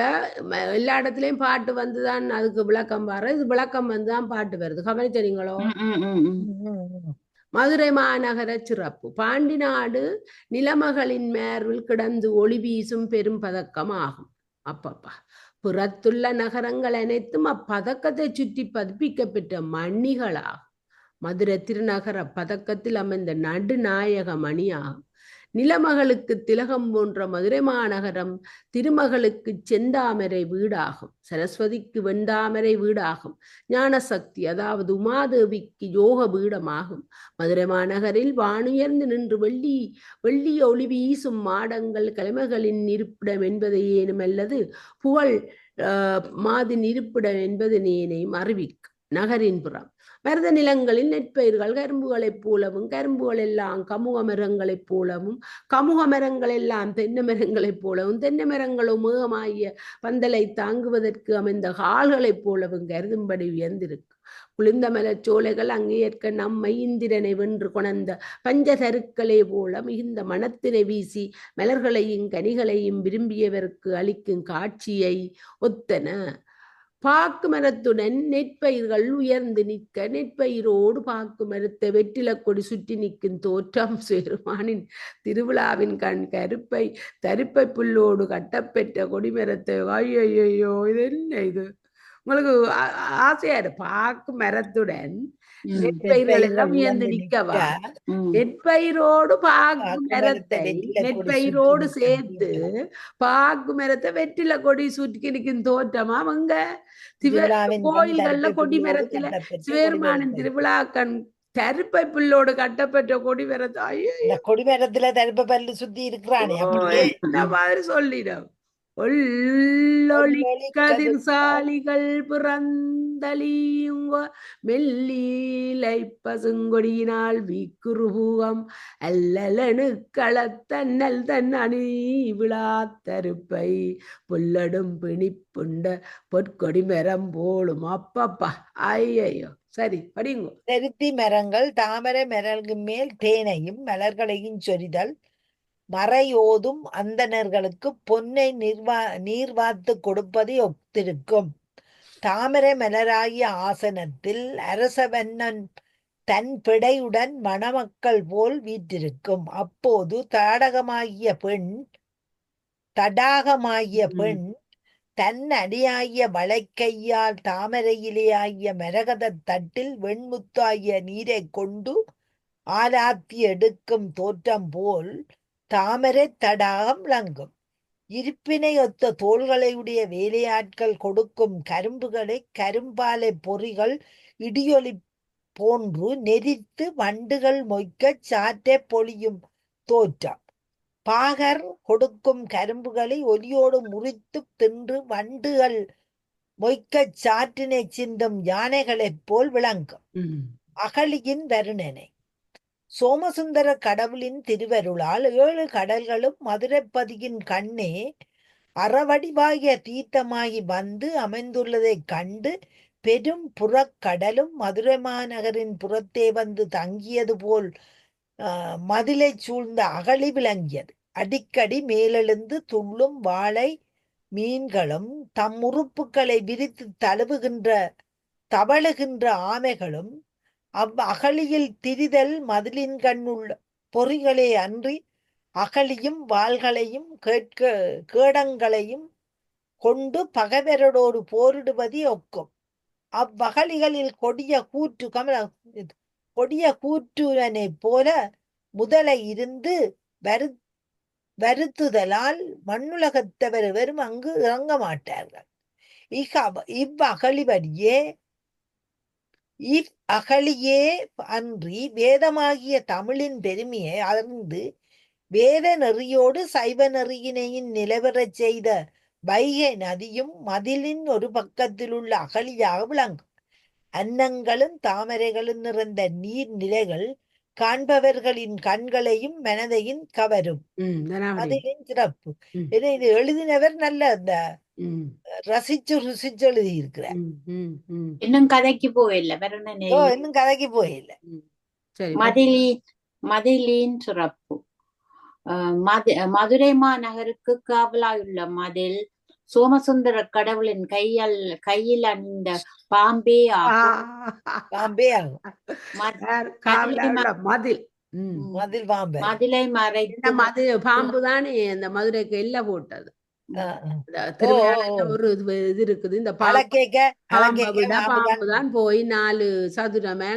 எல்லா இடத்துலயும் பாட்டு வந்துதான் அதுக்கு விளக்கம் பாரு. இது விளக்கம் வந்துதான் பாட்டு வருது. கவனிச்சீங்களோ? மதுரை மாநகர சிறப்பு. பாண்டி நாடு நிலமகளின் மேர்வில் கிடந்து ஒளி வீசும் பெரும் பதக்கம் ஆகும். அப்பப்பா, புறத்துள்ள நகரங்கள் அனைத்தும் அப்பதக்கத்தை சுற்றி பதிப்பிக்க பெற்ற மணிகளாகும். மதுரை திருநகர பதக்கத்தில் அமைந்த நடுநாயக மணியாகும். நிலமகளுக்கு திலகம் போன்ற மதுரை மாநகரம் திருமகளுக்கு செந்தாமரை வீடாகும். சரஸ்வதிக்கு வெண்டாமரை வீடாகும். ஞானசக்தி அதாவது உமாதேவிக்கு யோக வீடமாகும். மதுரை மாநகரில் வானுயர்ந்து நின்று வெள்ளிய ஒளி வீசும் மாடங்கள் கலைமகளின் இருப்பிடம் என்பதை ஏனும் அல்லது புகழ் மாதின் இருப்பிடம் என்பது நேனையும் அறிவிக்கும். நகரின் புறம் மருத நிலங்களில் நெற்பயிர்கள் கரும்புகளைப் போலவும், கரும்புகள் எல்லாம் கமுக மரங்களைப் போலவும், கமுக மரங்கள் எல்லாம் தென்னை மரங்களைப் போலவும், தென்னை மரங்களோ மேகமாகிய பந்தலை தாங்குவதற்கு அமைந்த கால்களைப் போலவும் கருதும்படி உயர்ந்திருக்கும். குளிர்ந்த மலச்சோலைகள் அங்கேற்க நம்மை இந்திரனை வென்று கொணர்ந்த பஞ்சதருக்களே போல மிகுந்த மனத்தினை வீசி மலர்களையும் கனிகளையும் விரும்பியவருக்கு அளிக்கும் காட்சியை ஒத்தன. பாக்கு மரத்துடன் நெற்பயிர்கள் உயர்ந்து நிற்க, நெற்பயிரோடு பாக்கு மரத்தை வெற்றில கொடி சுற்றி நிற்கும் தோற்றம் சேருமானின் திருவிழாவின் கண் தரிப்பை புல்லோடு கட்டப்பெற்ற கொடிமரத்தை. ஐயோ, இது என்ன இது? உங்களுக்கு ஆசையா பாக்கு மரத்துடன் நெற்பயிர்கள் நெற்பயிர்கள் எல்லாம் உயர்ந்து உயர்ந்து நிக்கவா? நிற்க நெற்பயிரோடு பாக்கு பாக்கு மரத்தை மரத்தை வெற்றிலை கொடி சுற்றி நெற்பயிரோடு நிற்கும் சேர்த்து தோற்றம். பாக்கு மரத்தை வெற்றில கொடி சுற்றி நிற்கும் தோற்றமா அவங்க திருவிழாவின் கண் கோயில்கள்ல தரிப்பை கொடி புல்லோடு மரத்துல கட்டப்பெற்ற சிவபெருமானின் கொடிமரத்தை திருவிழாக்கண் கருப்பை புல்லோடு கட்டப்பெற்ற கொடி மரத்தை ஐயோ இந்த கொடிமரத்துல தரிப்பை பல்லு சுத்தி இருக்கிறானே அப்படியே என்ன மாதிரி சொல்லிடும். ஒல்லொளி ஒள்ளொளிக்கதிர் கதிர் சாலிகள் பிறந்தளியுங்க மெல்லிலை பசுங்கொடியினால் வீக்குருபூகம் அல்லலனு களத்தன்னல் தன் அணி விழாத்தருப்பை புல்லடும் பிணிப்புண்ட பொற்கொடி மரம் போலும் அப்பப்பா ஐயையோ சரி படிங்கோ. செருத்தி மரங்கள் தாமரை மரங்கள் மேல் தேனையும் மலர்களையும் சொரிதல் மறையோதும் அந்தணர்களுக்கு பொன்னை நீர்வார்த்து கொடுப்பதை ஒத்திருக்கும். தாமரை மலராகிய ஆசனத்தில் அரசவண்ணன் தன் பிடையுடன் மணமக்கள் போல் வீற்றிருக்கும். அப்போது தடாகமாகிய பெண் தன் அடியாகிய வளைக்கையால் தாமரையிலே ஆகிய மரகத தட்டில் வெண்முத்தாகிய நீரை கொண்டு ஆராத்தி எடுக்கும் தோற்றம் போல் தாமரை தடாகம் விளங்கும். இருப்பினை ஒத்த தோள்களையுடைய வேலையாட்கள் கொடுக்கும் கரும்புகளை கரும்பாலை பொறிகள் இடியொலி போன்று நெரித்து வண்டுகள் மொய்க்கச் சாற்றை பொழியும் தோற்றம். பாகர் கொடுக்கும் கரும்புகளை ஒலியோடு முறித்து தின்று வண்டுகள் மொய்க்கச் சாற்றினை சிந்தும் யானைகளைப் போல் விளங்கும். அகலியின் வருணனை. சோமசுந்தர கடவுளின் திருவருளால் 7 கடல்களும் மதுரைப்பதியின் கண்ணே அறவடிவாகிய தீர்த்தமாகி வந்து அமைந்துள்ளதைக் கண்டு பெரும் புறக்கடலும் மதுரை மாநகரின் புறத்தே வந்து தங்கியது போல் மதிலை சூழ்ந்த அகழி விளங்கியது. அடிக்கடி மேலெழுந்து துள்ளும் வாழை மீன்களும் தம் உறுப்புகளை விரித்து தவழுகின்ற ஆமைகளும் அகழியில் திரிதல் மதிலின் கண்ணுள்ள பொறிகளே அன்றி அகழியும் வாள்களையும் கேடங்களையும் கொண்டு பகைவரோடு போரிடுவதை ஒக்கும். அவ்வகழிகளில் கொடிய கூற்றுவனை போல முதலை இருந்து வருத்துதலால் மண்ணுலகத்தவர் வெறும் அங்கு இறங்க மாட்டார்கள். இவ்வகழியே அன்றி வேதமாகிய தமிழின் பெருமையை அறிந்து வேத நெறியோடு சைவ நெறியினையின் நிலவரச் செய்த வைகை நதியும் மதிலின் ஒரு பக்கத்தில் உள்ள அகழியாக விளங்கும். அன்னங்களும் தாமரைகளும் நிறைந்த நீர்நிலைகள் காண்பவர்களின் கண்களையும் மனதையும் கவரும். மதிலின் சிறப்பு. இது எழுதினவர் நல்ல இந்த ரசிச்சு எழுதி இருக்கிறார். இன்னும் கதைக்கு போயில்ல இன்னும் கதைக்கு போயில்ல. மதிலின் சிறப்பு. மதுரை மாநகருக்கு காவலாயுள்ள மதில் சோமசுந்தர கடவுளின் கையில் அணிந்த பாம்பே மதிலை மறைத்து பாம்புதானே இந்த மதுரைக்கு எல்லாம் போட்டது. ஒரு இது இருக்குது. இந்த பாம்புதான் போய் 4 சதுரமே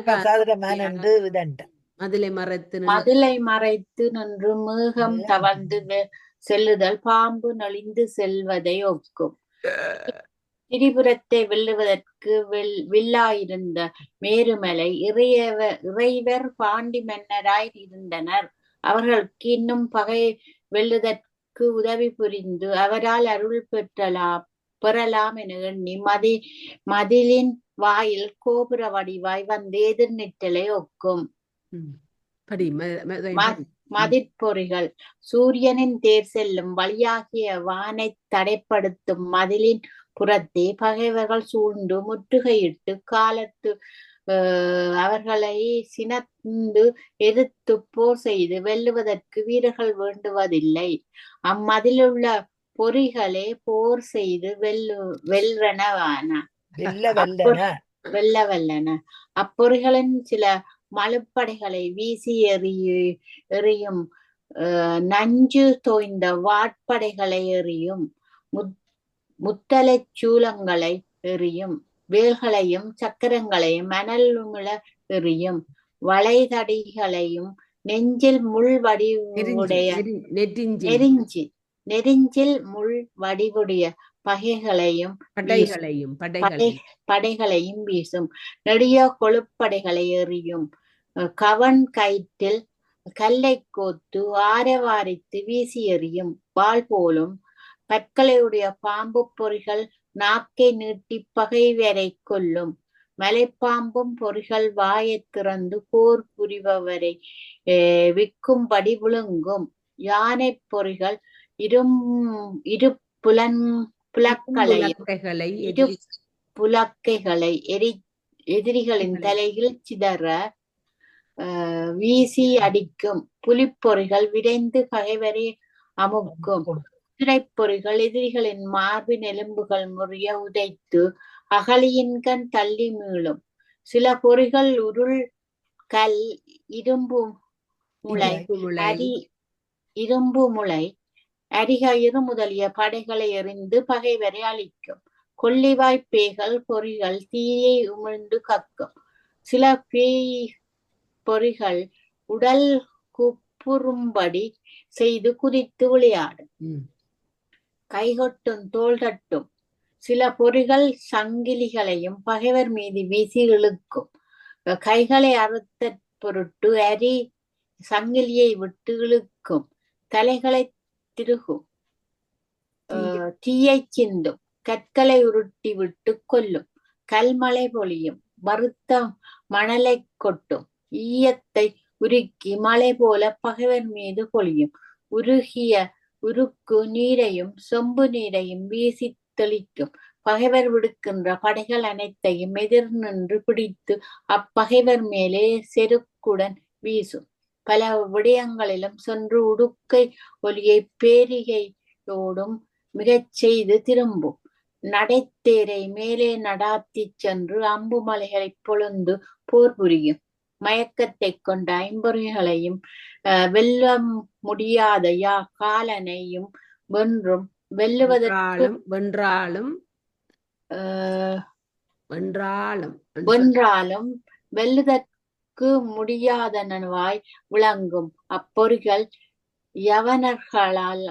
மதிலை மறைத்து நின்று மேகம் தவழ்ந்து செல்லுதல் பாம்பு நலிந்து செல்வதை ஒக்கும். திரிபுரத்தை வெல்லுவதற்கு வில்லாயிருந்த மேருமலை இறைவர் பாண்டி மன்னராய் இருந்தனர். அவர்களுக்கு இன்னும் பகை வெல்லுதற்கு உதவி புரிந்து அவரால் அருள் பெறலாம் என எண்ணி மதிலின் வாயில் கோபுர வடிவாய் வந்து எதிர்நிற்றலை ஒக்கும். மதிற்பொறிகள். சூரியனின் தேர் செல்லும் வழியாகிய வானை தடைப்படுத்தும் மதிலின் புறத்தே பகைவர்கள் சூழ்ந்து முற்றுகையிட்டு காலத்து அவர்களை சினந்து எதிர்த்து போர் செய்து வெல்லுவதற்கு வீரர்கள் வேண்டுவதில்லை. அம்மதிலுள்ள பொறிகளே போர் செய்து வெல்லவல்லன. அப்பொறிகளின் சில மழுப்படைகளை வீசி எறியும் நஞ்சு தோய்ந்த வாட்படைகளை எறியும் முத்தலை சூலங்களை எறியும். வேல்களையும் சக்கரங்களையும் மணல் உமிழ எறியும். வளைதடிகளையும் நெஞ்சில் முள் வடிவுடைய நெருஞ்சில் முள் வடிவுடைய படைகளையும் வீசும். நெடிய கொழுப்படைகளை எறியும். கவன் கயிற்றில் கல்லை கோத்து ஆரவாரித்து வீசி எறியும். வாள் போலும் பற்களையுடைய பாம்பு பொறிகள் நாக்கை நீட்டி பகைவரை கொல்லும். மலைப்பாம்பும் பொறிகள் வாயைத் திறந்து போர் புரிபவரை விற்கும்படி விழுங்கும். யானை பொறிகள் இரு புலக்கைகளை எதிரிகளின் தலையில் சிதற வீசி அடிக்கும். புலிப்பொறிகள் விரைந்து பகைவரை அமுக்கும். குதிரைப்பொறிகள் எதிரிகளின் மார்பின் எலும்புகள் முறிய உதைத்து அகழியின்கண் தள்ளி மீளும். சில பொறிகள் உருள் கல் இரும்பு முளை அரிகயிறு முதலிய படைகளை எறிந்து பகைவரை அழிக்கும். கொள்ளிவாய்ப் பேய்கள் பொறிகள் தீயை உமிழ்ந்து கக்கும். சில பேய் பொறிகள் உடல் குப்புறும்படி செய்து குதித்து விளையாடும். கைகொட்டும் தோள் தட்டும். சில பொறிகள் சங்கிலிகளையும் பகைவர் மீது வீசி இழுக்கும். கைகளை அறுத்த பொருட்டு அரி சங்கிலியை விட்டு இழுக்கும். தலைகளை திருகும். தீயை சிந்தும். கற்களை உருட்டி விட்டு கொல்லும். கல்மழை பொழியும். வறுத்த மணலை கொட்டும். ஈயத்தை உருக்கி மழை போல பகைவர் மீது பொழியும். உருகிய உருக்கு நீரையும் சொம்பு நீரையும் வீசி தெளிக்கும். பகைவர் விடுக்கின்ற படைகள் அனைத்தையும் எதிர் நின்று பிடித்து அப்பகைவர் மேலே செருக்குடன் வீசும். பல விடயங்களிலும் சென்று உடுக்கை ஒலியை பேரிகையோடும் மிகச் செய்து திரும்பும். நடைத்தேரை மேலே நடாத்தி சென்று அம்பு மலைகளை பொழுந்து போர் புரியும். மயக்கத்தை கொண்ட ஐம்பொறிகளையும் வெல்ல முடியாத காலனையும் வென்றாலும் வெல்லுதற்கு முடியாதனவாய் விளங்கும். அப்பொறிகள் யவனர்களால்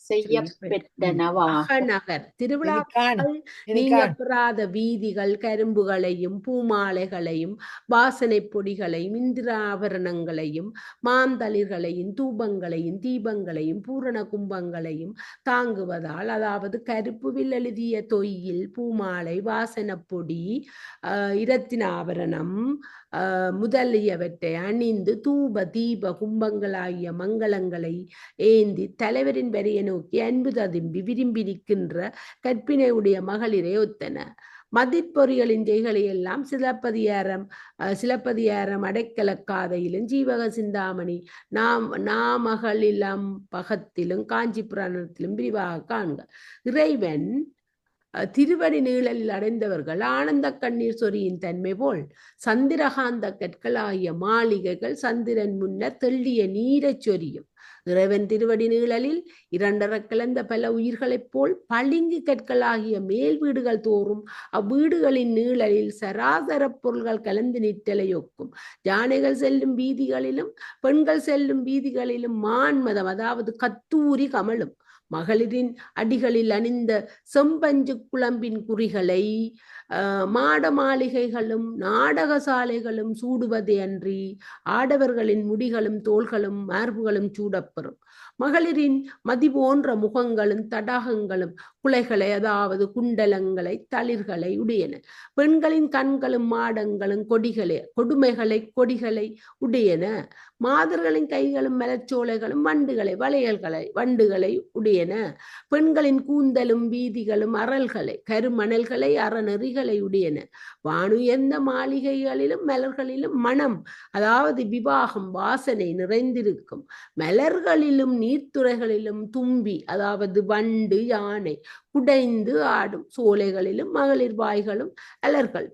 செய்யப்பெற்றனவாகும். திருவிழாக்கள் நீங்கப்பெறாத வீதிகள் கரும்புகளையும் பூமாலைகளையும் வாசனை பொடிகளையும் இந்திராபரணங்களையும் மாந்தளிர்களையும் தூபங்களையும் தீபங்களையும் பூரண கும்பங்களையும் தாங்குவதால், அதாவது கருப்பு வில் எழுதிய தொய்யில் பூமாலை வாசன பொடி இரத்தினாபரணம் முதலியவற்றை அணிந்து தூப தீப கும்பங்களாகிய மங்களங்களை ஏந்தி தலைவரின் வரையை நோக்கி அன்பு ததும்பி விரும்பி நிற்கின்ற கற்பினையுடைய மகளிரை ஒத்தன. மதிப்பொறிகளின் செய்களை எல்லாம் சிலப்பதிகாரம் அடைக்கலக்காதையிலும் ஜீவக சிந்தாமணி நாமகளிலம் பகத்திலும் காஞ்சி புராணத்திலும் விரிவாக காண்க. இறைவன் திருவடி நீழலில் அடைந்தவர்கள் ஆனந்த கண்ணீர் சொரியின் தன்மை போல் சந்திரகாந்த கற்களாகிய மாளிகைகள் சந்திரன் முன்னர் தெள்ளிய நீரை சொரியும். இறைவன் திருவடி நீழலில் இரண்டர கலந்த பல உயிர்களைப் போல் பளிங்கு கற்களாகிய மேல் வீடுகள் தோறும் அவ்வீடுகளின் நீழலில் சராசர பொருள்கள் கலந்து நிற்றலையொக்கும். யானைகள் செல்லும் வீதிகளிலும் பெண்கள் செல்லும் வீதிகளிலும் மான்மதம், அதாவது கத்தூரி கமலும். மகளிரின் அடிகளில் அணிந்த செம்பஞ்சு குழம்பின் குறிகளை மாட மாளிகைகளும் நாடக சாலைகளும் சூடுவதே அன்றி ஆடவர்களின் முடிகளும் தோள்களும் மார்புகளும் சூடப்பெறும். மகளிரின் மதி போன்ற முகங்களும் தடாகங்களும் குலைகளை, அதாவது குண்டலங்களை தளிர்களை உடையன. பெண்களின் கண்களும் மாடங்களும் கொடுமைகளை கொடிகளை உடையன. மாதர்களின் கைகளும் மலச்சோலைகளும் வண்டுகளை உடையன. பெண்களின் கூந்தலும் வீதிகளும் அரல்களை கருமணல்களை அறநெறிகளை உடையன. வானுயர்ந்த மாளிகைகளிலும் மலர்களிலும் மனம், அதாவது விவாகம் வாசனை நிறைந்திருக்கும். மலர்களிலும் நீர்த்துறைகளிலும் தும்பி, அதாவது வண்டு யானை குடைந்து ஆடும். சோலைகளிலும் மகளிர் வாய்களும்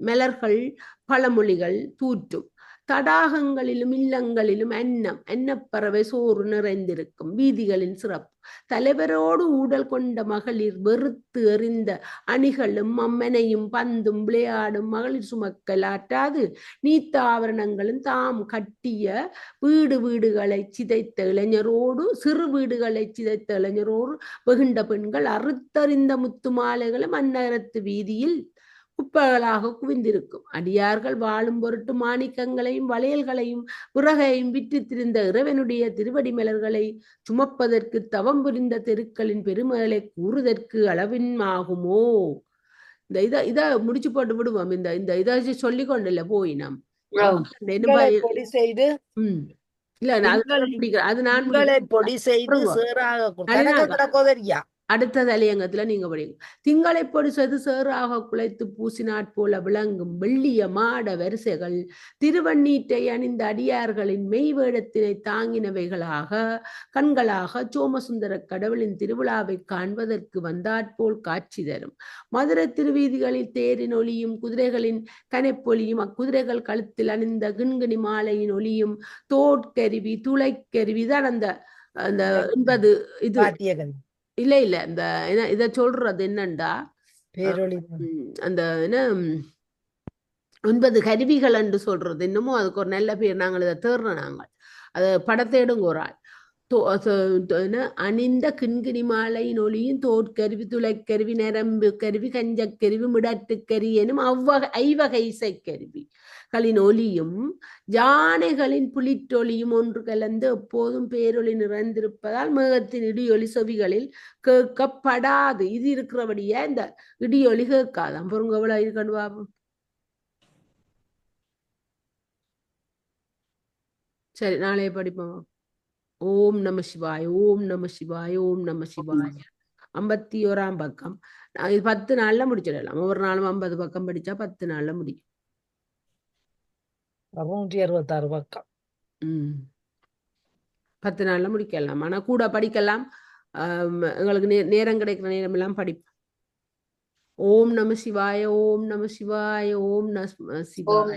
மலர்கள் பழமொழிகள் தூற்றும். தடாகங்களிலும் இல்லங்களிலும் அன்னப்பறவை சோறு நிறைந்திருக்கும். வீதிகளின் சிறப்பு தலைவரோடு ஊடல் கொண்ட மகளிர் வெறுத்து எறிந்த அணிகளும் அம்மனையும் பந்தும் விளையாடும் மகளிர் சுமக்கலாற்றாது நீத்த ஆவரணங்களும் தாம் கட்டிய வீடுகளை சிதைத்த இளைஞரோடு சிறு வீடுகளை சிதைத்த இளைஞரோடு வெகுண்ட பெண்கள் அறுத்தறிந்த முத்து மாலைகளும் அந்நகரத்து வீதியில் குப்பைகளாக குவிந்திருக்கும். அடியார்கள் வாழும் பொருட்டு மாணிக்கங்களையும் வளையல்களையும் விறகையும் விற்று திரிந்த இறைவனுடைய திருவடி மலர்களை சுமப்பதற்கு தவம் புரிந்த தெருக்களின் பெருமைகளை கூறுதற்கு அளவின்மாகுமோ? இத முடிச்சு போட்டு விடுவோம். இந்த இதை சொல்லிக் கொண்டில்ல போய் நாம் பொடி செய்து இல்ல அது நான் பொடி செய்து சேராக அடுத்த தலையங்கத்துல நீங்க படிங்க. திங்களை பொடி செய்து சேறாக குலைத்து பூசினாற் போல விளங்கும் வெள்ளிய மாட வரிசைகள் திருவண்ணீட்டை அணிந்த அடியார்களின் மெய்வேடத்தினை தாங்கினவைகளாக கண்களாக சோமசுந்தர கடவுளின் திருவிழாவை காண்பதற்கு வந்தாற்போல் காட்சி தரும். மதுரை திருவீதிகளில் தேரின் ஒளியும் குதிரைகளின் கனைப்பொலியும் அக்குதிரைகள் கழுத்தில் அணிந்த கிண்கிணி மாலையின் ஒளியும் தோட்கருவி துளைக்கருவி தான் அந்த என்பது இது இல்ல இந்த இத சொல்றது என்னண்டா அந்த என்ன 9 கருவிகள் என்று சொல்றது இன்னமும் அதுக்கு ஒரு நல்ல பேர். நாங்கள் இதை தேடுறோம். நாங்கள் அதை படத்தேடுங்க ஒரு ஆள் அணிந்த கிண்கிணி மாலையின் ஒளியும் தோற்கருவி துளைக்கருவி நரம்பு கருவி கஞ்சக்கருவி மிடட்டுக்கருவி எனும் ஐவகை இசைக்கருவி களின் ஒலியும் யானைகளின் புலிட்டொலியும் ஒன்று கலந்து எப்போதும் பேரொளி நிறைந்திருப்பதால் மேகத்தின் இடியொலி செவிகளில் கேட்கப்படாது. இது இருக்கிறபடியா இந்த இடியொலி கேட்காதான். பொருங்க எவ்வளவு இருக்கணும் பாப்போம். சரி, நாளைய படிப்போம். ஓம் நம சிவாய், ஓம் நம சிவாய், ஓம் நம சிவாய். 51ஆம் பக்கம். இது 10 நாள்ல முடிச்சிடலாம். ஒவ்வொரு நாளும் 50 பக்கம் படிச்சா 10 நாள்ல முடியும். 266 பக்கம் 10 நாள்ல முடிக்கலாம். ஆனா கூட படிக்கலாம். எங்களுக்கு நேரம் கிடைக்கிற நேரம் எல்லாம் படிப்போம். ஓம் நம சிவாய, ஓம் நம சிவாய, ஓம் நம சிவாய.